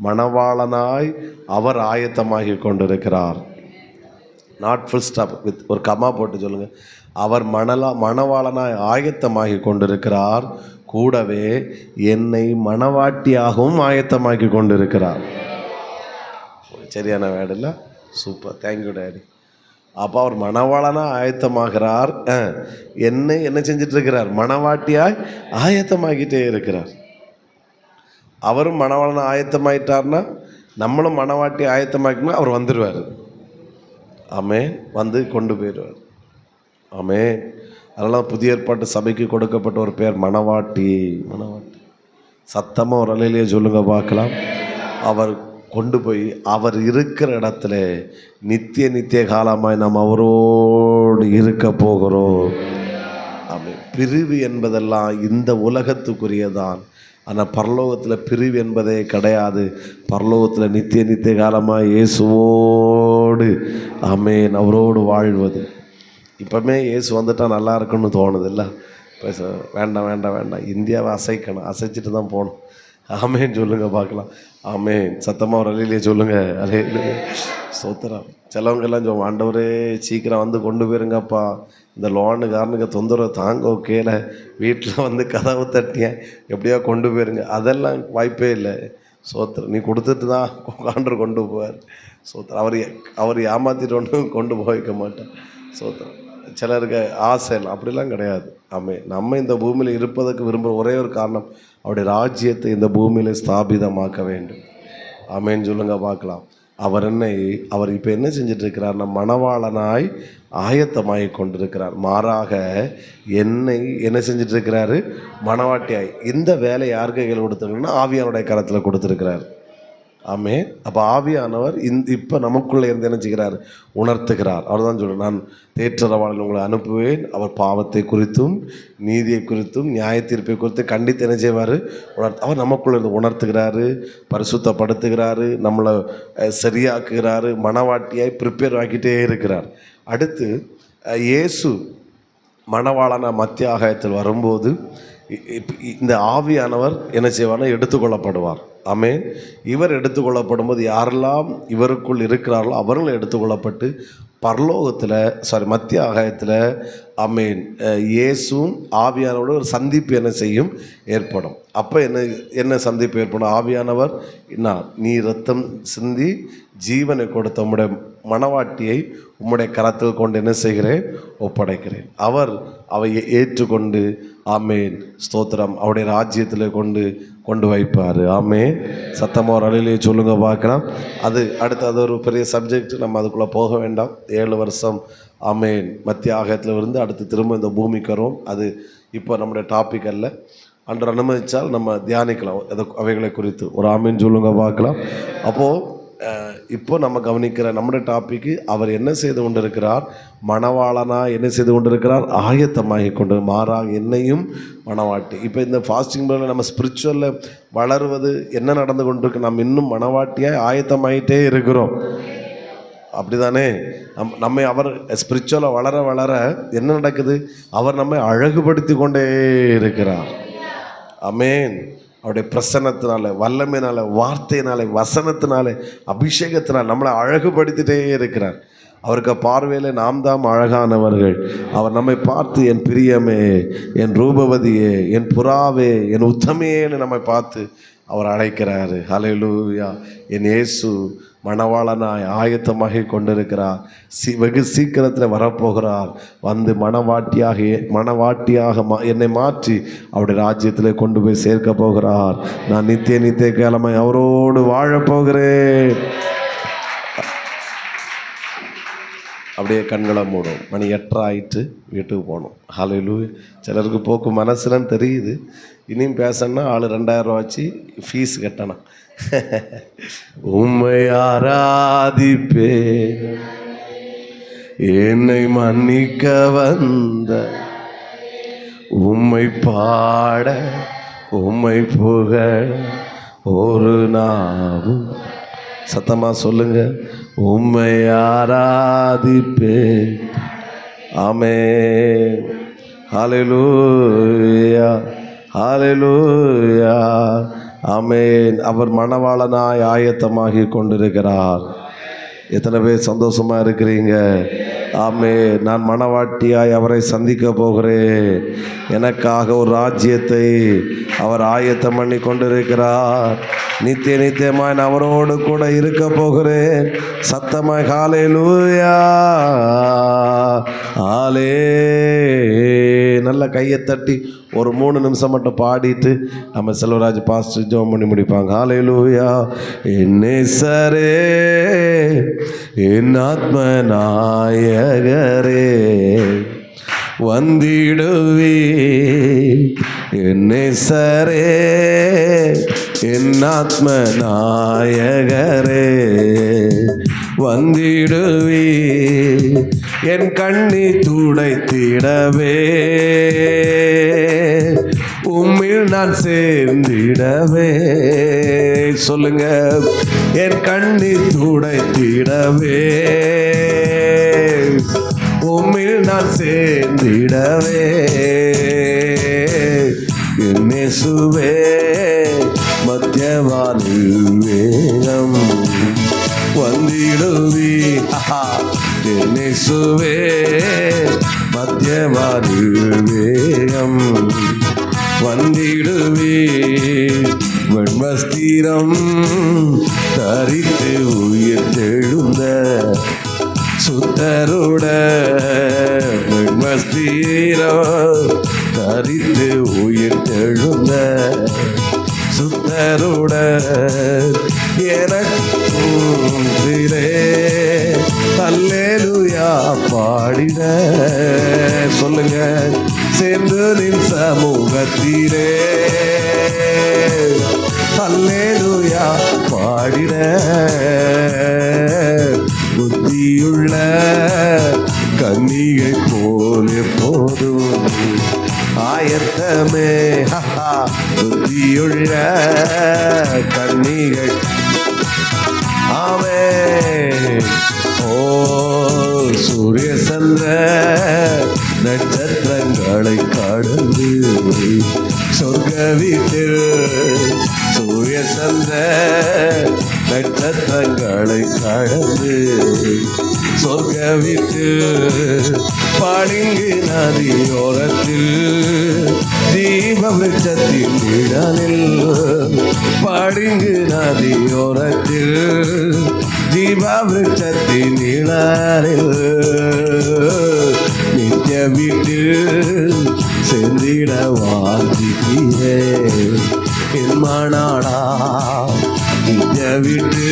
மணவாளனாய் அவர் ஆயத்தமாகி கொண்டிருக்கிறார். நாட் ஃபுல் ஸ்டாப், வித் ஒரு கமா போட்டு சொல்லுங்கள். அவர் மணவாளனாய் ஆயத்தமாகி கொண்டிருக்கிறார், கூடவே என்னை மணவாட்டியாகவும் ஆயத்தமாக்கி கொண்டிருக்கிறார். சரியான வேர்டு இல்லை? Super, thank you daddy. அப்போ அவர் மணவாளனாக ஆயத்தமாகிறார், என்னை என்ன செஞ்சிட்ருக்கிறார், மணவாட்டியாய் ஆயத்தமாகிட்டே இருக்கிறார். அவரும் மணவாளனாக ஆயத்தமாயிட்டார்னா நம்மளும் மணவாட்டி ஆயத்தமாக்கினா அவர் வந்துடுவார். ஆமே, வந்து கொண்டு போயிடுவார். ஆமே. அதெல்லாம் புதிய ஏற்பாட்டு சபைக்கு கொடுக்கப்பட்ட ஒரு பேர் மணவாட்டி. மணவாட்டி சத்தமாக ஒரு அலையிலேயே சொல்லுங்க பார்க்கலாம். அவர் கொண்டு போய் அவர் இருக்கிற இடத்துல நித்திய காலமாய் நாம் அவரோடு இருக்க போகிறோம். ஆமாம். பிரிவு என்பதெல்லாம் இந்த உலகத்துக்குரியதான். ஆனால் பரலோகத்தில் பிரிவு என்பதே கிடையாது. பரலோகத்தில் நித்திய காலமாக இயேசுவோடு ஆமேன் அவரோடு வாழ்வது. இப்போமே இயேசு வந்துட்டால் நல்லா இருக்குன்னு தோணுது இல்லை? பேச வேண்டாம் வேண்டாம் வேண்டாம், இந்தியாவை அசைக்கணும், அசைச்சிட்டு தான் போகணும். ஆமேன்னு சொல்லுங்கள் பார்க்கலாம். ஆமேன். சத்தமாக ஒரு அலையிலே சொல்லுங்கள். அலையிலே சோத்திரம். சிலவங்கெல்லாம் சொல்லுவோம், ஆண்டவரே சீக்கிரம் வந்து கொண்டு போயிருங்கப்பா, இந்த லோனுக்காரனுக்கு தொந்தரவு தாங்க கீழே வீட்டில் வந்து கதவு தட்டிய எப்படியோ கொண்டு போயிருங்க. அதெல்லாம் வாய்ப்பே இல்லை. சோத்திரம். நீ கொடுத்துட்டு தான் ஆண்டவர் கொண்டு போவார். சோத்திரம். அவர் ஏமாற்றிட்டு கொண்டு போய்க்க மாட்டேன். சோத்திரம். சிலருக்கு ஆசை இல்லை, அப்படிலாம் கிடையாது. நம்ம இந்த பூமியில் இருப்பதற்கு விரும்புகிற ஒரே ஒரு காரணம், அவருடைய ராஜ்யத்தை இந்த பூமியில் ஸ்தாபிதமாக்க வேண்டும். ஆமேன்னு சொல்லுங்க பார்க்கலாம். அவர் இப்போ என்ன செஞ்சிட்ருக்கிறார், நம் மணவாளனாய் ஆயத்தமாகி கொண்டிருக்கிறார். மாறாக என்னை என்ன செஞ்சிட்ருக்கிறாரு, மணவாட்டியாய். இந்த வேலை யார் கையில் கொடுத்துருக்குன்னா ஆவியானுடைய கரத்தில் கொடுத்துருக்கிறார். ஆமே. அப்போ ஆவியானவர் இப்போ நமக்குள்ளே இருந்து என்ன செய்கிறார், உணர்த்துகிறார். அவர் தான் சொல்கிறார், நான் தேற்றரவாளன் உங்களை அனுப்புவேன், அவர் பாவத்தை குறித்தும் நீதியை குறித்தும் நியாய தீர்ப்பை குறித்து கண்டித்து என்ன செய்வார், அவர் நமக்குள்ளே இருந்து உணர்த்துகிறாரு, பரிசுத்தப்படுத்துகிறாரு, நம்மளை சரியாக்குகிறாரு, மணவாட்டியாய் ப்ரிப்பேர் ஆக்கிட்டே இருக்கிறார். அடுத்து இயேசு மணவாளன மத்திய ஆகாயத்தில் வரும்போது இந்த ஆவியானவர் என்ன செய்வார்னா எடுத்துக்கொள்ளப்படுவார். ஆமேன். இவர் எடுத்துக்கொள்ளப்படும் போது யாரெல்லாம் இவருக்குள் இருக்கிறார்களோ அவர்களும் எடுத்துக்கொள்ளப்பட்டு பரலோகத்தில் மத்திய ஆகாயத்தில் ஆமேன் இயேசுவும் ஆவியானவோட ஒரு சந்திப்பு என்ன செய்யும், ஏற்படும். அப்போ என்ன சந்திப்பு ஏற்படும், ஆவியானவர் நீ ரத்தம் சிந்தி ஜீவனை கொடுத்த உம்முடைய மணவாட்டியை உம்முடைய கரத்தில் கொண்டு என்ன செய்கிறேன், ஒப்படைக்கிறேன். அவை ஏற்றுக்கொண்டு ஆமேன் ஸ்தோத்திரம் அவருடைய ராஜ்யத்தில் கொண்டு வைப்பார். ஆமேன். சத்தமாக ஒரு அலையிலேயே சொல்லுங்க பார்க்கலாம். அது ஒரு பெரிய சப்ஜெக்ட், நம்ம அதுக்குள்ளே போக வேண்டாம். 7 வருஷம் ஆமேன் மத்திய ஆகாயத்தில் இருந்து அடுத்து திரும்ப இந்த பூமிக்கு வரும். அது இப்போ நம்முடைய டாபிக் அல்ல. அன்று அனுமதித்தால் நம்ம தியானிக்கலாம் அவைகளை குறித்து. ஒரு ஆமேன் சொல்லுங்க பார்க்கலாம். அப்போது இப்போ நம்ம கவனிக்கிற நம்முடைய டாப்பிக்கு, அவர் என்ன செய்து கொண்டிருக்கிறார், மணவாளனாக என்ன செய்து கொண்டிருக்கிறார், ஆயத்தமாகி கொண்டு. மாறாக என்னையும் மணவாட்டி. இப்போ இந்த ஃபாஸ்டிங் பீரியடில் நம்ம ஸ்பிரிச்சுவலில் வளருவது என்ன நடந்து கொண்டிருக்கு, நம்ம இன்னும் மணவாட்டியாக ஆயத்தமாகிட்டே இருக்கிறோம். அப்படி தானே? நம்மை அவர் ஸ்பிரிச்சுவலாக வளர வளர என்ன நடக்குது, அவர் நம்மை அழகுபடுத்தி கொண்டே இருக்கிறார். ஆமேன். அவருடைய பிரசன்னத்தினால, வல்லமையினால, வார்த்தையினால, வசனத்தினால, அபிஷேகத்தினால் நம்மளை அழகுபடுத்திட்டே இருக்கிறார். அவருக்கு பார்வையில் நாம் தான் அழகானவர்கள். அவர் நம்மை பார்த்து என் பிரியமே, என் ரூபவதியே, என் புறாவே, என் உத்தமையேன்னு நம்மை பார்த்து அவர் அழைக்கிறாரு. ஹல்லேலூயா. என் இயேசு மணவாளனாய் ஆயத்தமாகி கொண்டிருக்கிறார். வெகு சீக்கிரத்தில் வரப்போகிறார். வந்து மணவாட்டியாக என்னை மாற்றி அவருடைய ராஜ்யத்தில் கொண்டு போய் சேர்க்க போகிறார். நான் நித்திய காலமாய் அவரோடு வாழப்போகிறேன். அப்படியே கண்களை மூடும். மணி 8:30 ஆயிட்டு வீட்டுக்கு போகணும். ஹல்லேலூயா. சிலருக்கு போக்கு மனசுலன்னு தெரியுது. இனியும் பேசணுன்னா ஆள் 2000 ரூபா வச்சு ஃபீஸ் கட்டணும். உம்மை ஆராதிப்பே என்னை மன்னிக்க வந்த, உம்மை பாட உம்மை புகழ ஒரு நாவும். சத்தமா சொல்லுங்க, உம்மை ஆராதிப்பே. ஆமென். ஹல்லேலூயா, ஹல்லேலூயா, ஆமென். அவர் மணவாளனாய் ஆயத்தமாகி கொண்டிருக்கிறார். எத்தனை பேர் சந்தோஷமாக இருக்கிறீங்க? ஆமென். நான் மணவாட்டியாய் அவரை சந்திக்க போகிறேன். எனக்காக ஒரு ராஜ்யத்தை அவர் ஆயத்தம் பண்ணி கொண்டிருக்கிறார். நித்திய நித்தியமாய் நான் அவரோடு கூட இருக்க போகிறேன். சத்தமாய் ஹல்லேலூயா, ஆலே. நல்ல கையை தட்டி ஒரு 3 நிமிஷம் மட்டும் பாடிட்டு நம்ம செல்வராஜ் பாஸ்டர் ஜெபம் பண்ணி முடிப்பாங்க. ஹல்லேலூயா. என் நேசரே, என் ஆத்ம நாயகரே, வந்திடுவே. என் நேசரே, என் ஆத்ம நாயகரே, வந்திடுவே. என் கண்ணீர் துடைத்திடவே, உம்மில் நான் சேர்ந்திடவே. சொல்லுங்க, என் கண்ணீர் துடைத்திடவே, உம்மில் நான் சேர்ந்திடவே. என் இயேசுவே, மத்தியவானில் வேகம் வந்திடுவே. என் இயேசுவே, மத்தியவானில் வேகம் வந்திடுவே. வெண்வஸ்திரம் தரித்து உயிர் தெழுந்த சுத்தருட, வெண்வஸ்திரம் தரித்து உயிர் தெழுந்த சுத்தருட, எனக்கும் திரே அல்லேலூயா பாடிட. சொல்லுங்க, சேர்ந்து நின் சமூகத்திலே அல்லேலூயா பாடிட. புத்தியுள்ள கன்னிகை போல் எப்போதும் ஆயத்தமே. புத்தியுள்ள கன்னிகை. ஆமென். ஓ சூரிய சந்திர நட்சத்திரங்களை கடந்து சொர்க்க வீட்டில், சூரிய சந்திர நட்சத்திரங்களை கடந்து சொர்க்க வீட்டில், பளிங்கு நதியோரத்தில் தீப விருட்சத்தின் நிழலில், பளிங்கு நதியோரத்தில் தீப விருட்சத்தின் நிழலில், நித்திய வீட்டில் சென்றிட வாஞ்சிக்கிறேன். என் மணாளா நித்திய வீட்டு,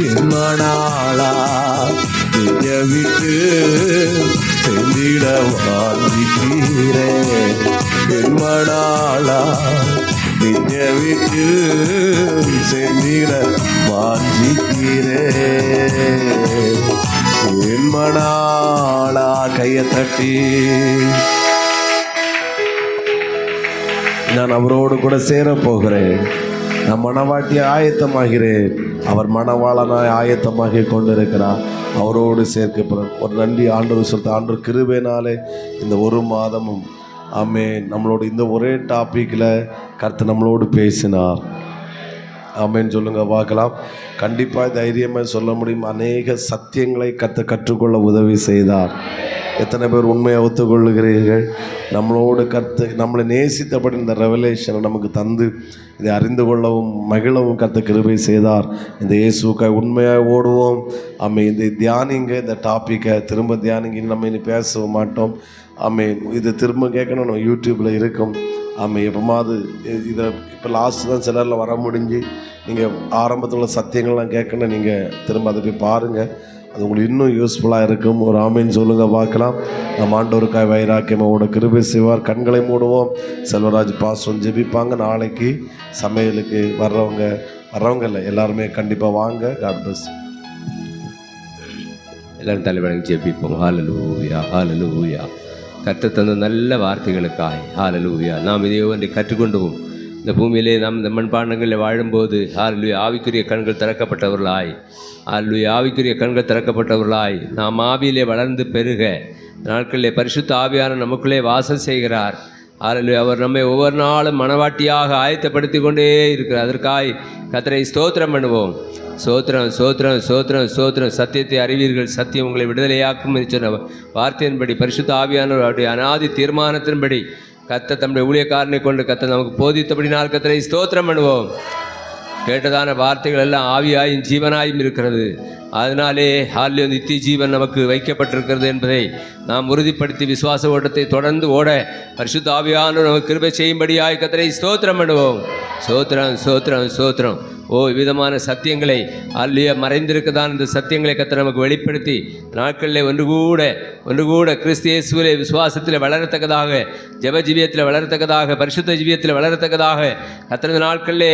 என் மணாளா நித்திய வீட்டு சென்றிட வாஞ்சிக்கிறேன். என் மணாளா நித்திய வீட்டு சென்றிட வாஞ்சிக்கிறேன். என் மணாளா. கையை தட்டி நான் அவரோடு கூட சேரப்போகிறேன். நான் மணவாட்டியை ஆயத்தமாகிறேன். அவர் மணவாளனாய் ஆயத்தமாகி கொண்டிருக்கிறார். அவரோடு சேர்க்கப்படுற ஒரு நன்றி ஆண்டவர் சொல்லிட்டு, ஆண்டவர் கிருபையினாலே இந்த ஒரு மாதமும் ஆமென் நம்மளோட இந்த ஒரே டாப்பிக்கில் கர்த்தர் நம்மளோடு பேசினார். ஆமென் சொல்லுங்க பார்க்கலாம். கண்டிப்பாக தைரியமாக சொல்ல முடியும். அநேக சத்தியங்களை கற்றுக்கொள்ள உதவி செய்தார். எத்தனை பேர் உண்மையை ஒத்துக்கொள்ளுகிறீர்கள்? நம்மளோடு நம்மளை நேசித்தபடி இந்த ரெவலேஷனை நமக்கு தந்து இதை அறிந்து கொள்ளவும் மகிழவும் கிருபை செய்தார். இந்த இயேசுக்காய் உண்மையாக ஓடுவோம். இதை தியானிங்க. இந்த டாப்பிக்கை திரும்ப தியானிங்க. நம்ம இனி பேச மாட்டோம். இது திரும்ப கேட்கணும். நம்ம யூடியூப்பில் இருக்கும். ஆமாம். எப்போமாவது இதை இப்போ லாஸ்ட்டு தான் சிலரில் வர முடிஞ்சு நீங்கள் ஆரம்பத்தில் உள்ள சத்தியங்கள்லாம் கேட்கணும். நீங்கள் திரும்ப அதை போய் பாருங்கள். அது உங்களுக்கு இன்னும் யூஸ்ஃபுல்லாக இருக்கும். ஒரு ஆமீன் சொல்லுங்கள் பார்க்கலாம். நம்ம ஆண்டவருக்காய் வைராக்கியமாவோட கிருபை செய்வார். கண்களை மூடுவோம். செல்வராஜ் பாஸ்டர் ஜெபிப்பாங்க. நாளைக்கு சமையலுக்கு வர்றவங்க இல்லை, எல்லாருமே கண்டிப்பாக வாங்க. God bless. எல்லாரும் தலைவணங்கி ஜெபிப்போம். ஹல்லேலூயா, ஹல்லேலூயா. கர்த்தர் தந்த நல்ல வார்த்தைகளுக்காய் ஹல்லேலூயா. நாம் இதை ஒன்றை கற்றுக்கொண்டோம். இந்த பூமியிலே நாம் இந்த மண்பாண்டங்களில் வாழும்போது ஹல்லேலூயா ஆவிக்குரிய கண்கள் திறக்கப்பட்டவர்களாய், ஹல்லேலூயா ஆவிக்குரிய கண்கள் திறக்கப்பட்டவர்களாய் நாம் ஆவியிலே வளர்ந்து பெருக நாட்களிலே பரிசுத்த ஆவியான நமக்குள்ளே வாசம் செய்கிறார். ஹல்லேலூயா. அவர் நம்மை ஒவ்வொரு நாளும் மனவாட்டியாக ஆயத்தப்படுத்தி கொண்டே இருக்கிறார். அதற்காய் கர்த்தரை ஸ்தோத்திரம் பண்ணுவோம். சோத்திரம் சோத்திரம் சோத்திரம் சோத்திரம். சத்தியத்தை அறிவீர்கள், சத்தியம் உங்களை விடுதலையாக்கும் என்று சொன்ன வார்த்தையின்படி பரிசுத்த ஆவியானவருடைய அநாதி தீர்மானத்தின்படி கர்த்தர் தம்முடைய ஊழியக்காரனை கொண்டு கர்த்தர் நமக்கு போதித்தபடினால் கர்த்தரை ஸ்தோத்திரம் பண்ணுவோம். கேட்டதான வார்த்தைகள் எல்லாம் ஆவியாயும் ஜீவனாயும் இருக்கிறது. அதனாலே ஹல்லேலூயா நித்திய ஜீவன் நமக்கு வைக்கப்பட்டிருக்கிறது என்பதை நாம் உறுதிப்படுத்தி விசுவாச ஓட்டத்தை தொடர்ந்து ஓட பரிசுத்த ஆவியானவர் நமக்கு கிருபை செய்யும்படியாய் கர்த்தரை ஸ்தோத்திரம் பண்ணுவோம். சோத்திரம் சோத்திரம் சோத்திரம். விதமான சத்தியங்களை ஹல்லேலூயா மறைந்திருக்கதான் இந்த சத்தியங்களை கர்த்தர் நமக்கு வெளிப்படுத்தி நாட்களில் ஒன்று கூட கிறிஸ்து இயேசுவிலே விசுவாசத்தில் வளரத்தக்கதாக, ஜெப ஜீவியத்தில் வளரத்தக்கதாக, பரிசுத்த ஜீவியத்தில் வளரத்தக்கதாக கர்த்தர் நாட்களிலே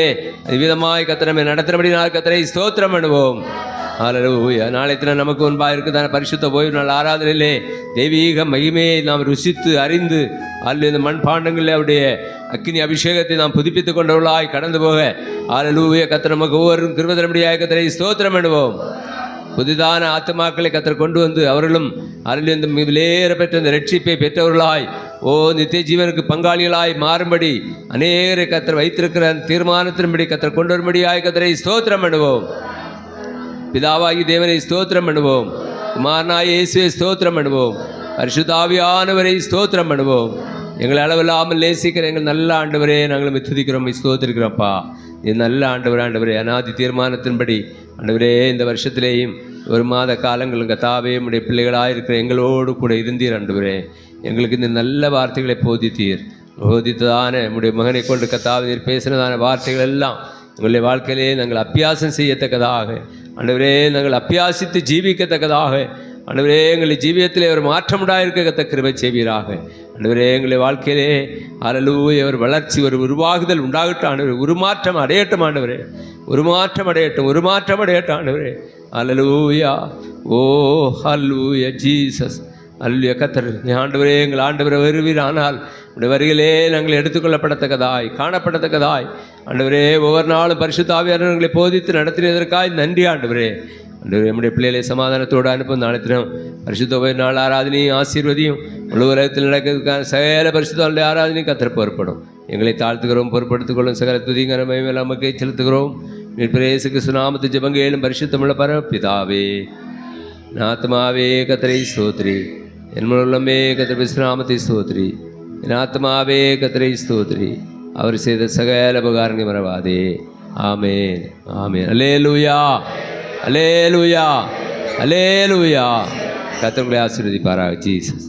விதமாய் கர்த்தர் நம்மை நடத்துகிறபடினால் கர்த்தரை ஸ்தோத்திரம் பண்ணுவோம். ஹல்லேலூயா. நாளை தினம் நமக்கு முன்பாக இருக்குதான பரிசுத்த ஓய்வு நாள் ஆராதனையிலே தெய்வீக மகிமையை நாம் ருசித்து அறிந்து இந்த மண்பாண்டங்களில் அவருடைய அக்கினி அபிஷேகத்தை நாம் புதுப்பித்துக் கொண்டவர்களாய் கடந்து போக ஹல்லேலூயா கர்த்தர் நமக்கு ஒவ்வொரு கிருபை தரும்படியாக கர்த்தரை ஸ்தோத்திரம் பண்ணுவோம். புதிதான ஆத்துமாக்களை கர்த்தர் கொண்டு வந்து அவர்களும் ஹல்லேலூயா இந்த விலையேற பெற்ற இந்த ரட்சிப்பை பெற்றவர்களாய் நித்திய ஜீவனுக்கு பங்காளிகளாய் மாறும்படி அநேகரை கர்த்தர் வைத்திருக்கிற தீர்மானத்தின்படி கர்த்தர் கொண்டு வரும்படியாக கர்த்தரை ஸ்தோத்திரம் பண்ணுவோம். பிதாவாகி தேவனை ஸ்தோத்திரம் பண்ணுவோம். குமாரனாய் இயேசுவை ஸ்தோத்திரம் பண்ணுவோம். பரிசுத்த ஆவியானவரை ஸ்தோத்திரம் பண்ணுவோம். எங்களை அளவில்லாமல் நேசிக்கிற எங்கள் நல்ல ஆண்டவரே, நாங்கள் துதிக்கிறோம், ஸ்தோத்திரிக்கிறோம்ப்பா. இது நல்ல ஆண்டவரே அநாதி தீர்மானத்தின்படி ஆண்டவரே இந்த வருஷத்திலேயும் ஒரு மாத காலங்கள் கர்த்தாவே உடைய பிள்ளைகளாக இருக்கிற எங்களோடு கூட இருந்தீர். ஆண்டவரே எங்களுக்கு இந்த நல்ல வார்த்தைகளை போதித்ததான உடைய மகனை கொண்டு கர்த்தாவே நீர் பேசினதான வார்த்தைகள் எல்லாம் எங்களுடைய வாழ்க்கையிலே நாங்கள் அபியாசம் செய்யத்தக்கதாக, ஆண்டவரே நாங்கள் அபியாசித்து ஜீவிக்கத்தக்கதாக, ஆண்டவரே எங்களை ஜீவியத்திலே ஒரு மாற்றம் உண்டாயிருக்க கிருபை செய்வீராக. ஆண்டவரே எங்களை வாழ்க்கையிலே ஹல்லேலூயா ஒரு வளர்ச்சி, ஒரு உருவாகுதல் உண்டாகட்டும் ஆண்டவரே. உருமாற்றம் அடையட்டும் ஆண்டவரே. உருமாற்றம் அடையட்டும் ஆண்டவரே. ஹல்லேலூயா. ஹல்லேலூயா ஜீசஸ். ஹல்லேலூயா. கர்த்தர் ஆண்டவரே எங்கள் ஆண்டவரை வருவீர். ஆனால் உடைய வருகையிலே நாங்கள் எடுத்துக்கொள்ளப்படத்தக்கதாய் காணப்படத்தக்கதாய் ஆண்டவரே ஒவ்வொரு நாளும் பரிசுத்த ஆவியானவர்களை போதித்து நடத்தினதற்காய் நன்றி ஆண்டவரே. ஆண்டவரே நம்முடைய பிள்ளைகளை சமாதானத்தோடு அனுப்பும். நாளை தினம் பரிசுத்த நாள் ஆராதனையும் ஆசீர்வதியும் முழு உலகத்தில் நடக்கிறதுக்கான சகல பரிசுத்த ஆராதனையும் கர்த்தர் பொறுப்படும். எங்களை தாழ்த்துகிறோம், பொறுப்படுத்திக் சகல துதிகர மகிமை நமக்கு செலுத்துகிறோம். இயேசு கிறிஸ்து நாமத்தில் ஜெபங்கேளும் பரிசுத்தமுள்ள பரமபிதாவே. ஆத்மாவே கர்த்தரை ஸ்தோத்திரி, என் உள்ளமே கர்த்தர் விசுநாமத்தை ஸ்தோத்திரி, என் ஆத்மாவே கர்த்தரை ஸ்தோத்திரி, அவர் செய்த சகல உபகாரங்களை மறவாதே. ஆமென் ஆமென். அல்லேலூயா அல்லேலூயா அல்லேலூயா. கர்த்தர் உங்களை ஆசீர்வதிப்பாராக. ஜீசஸ்.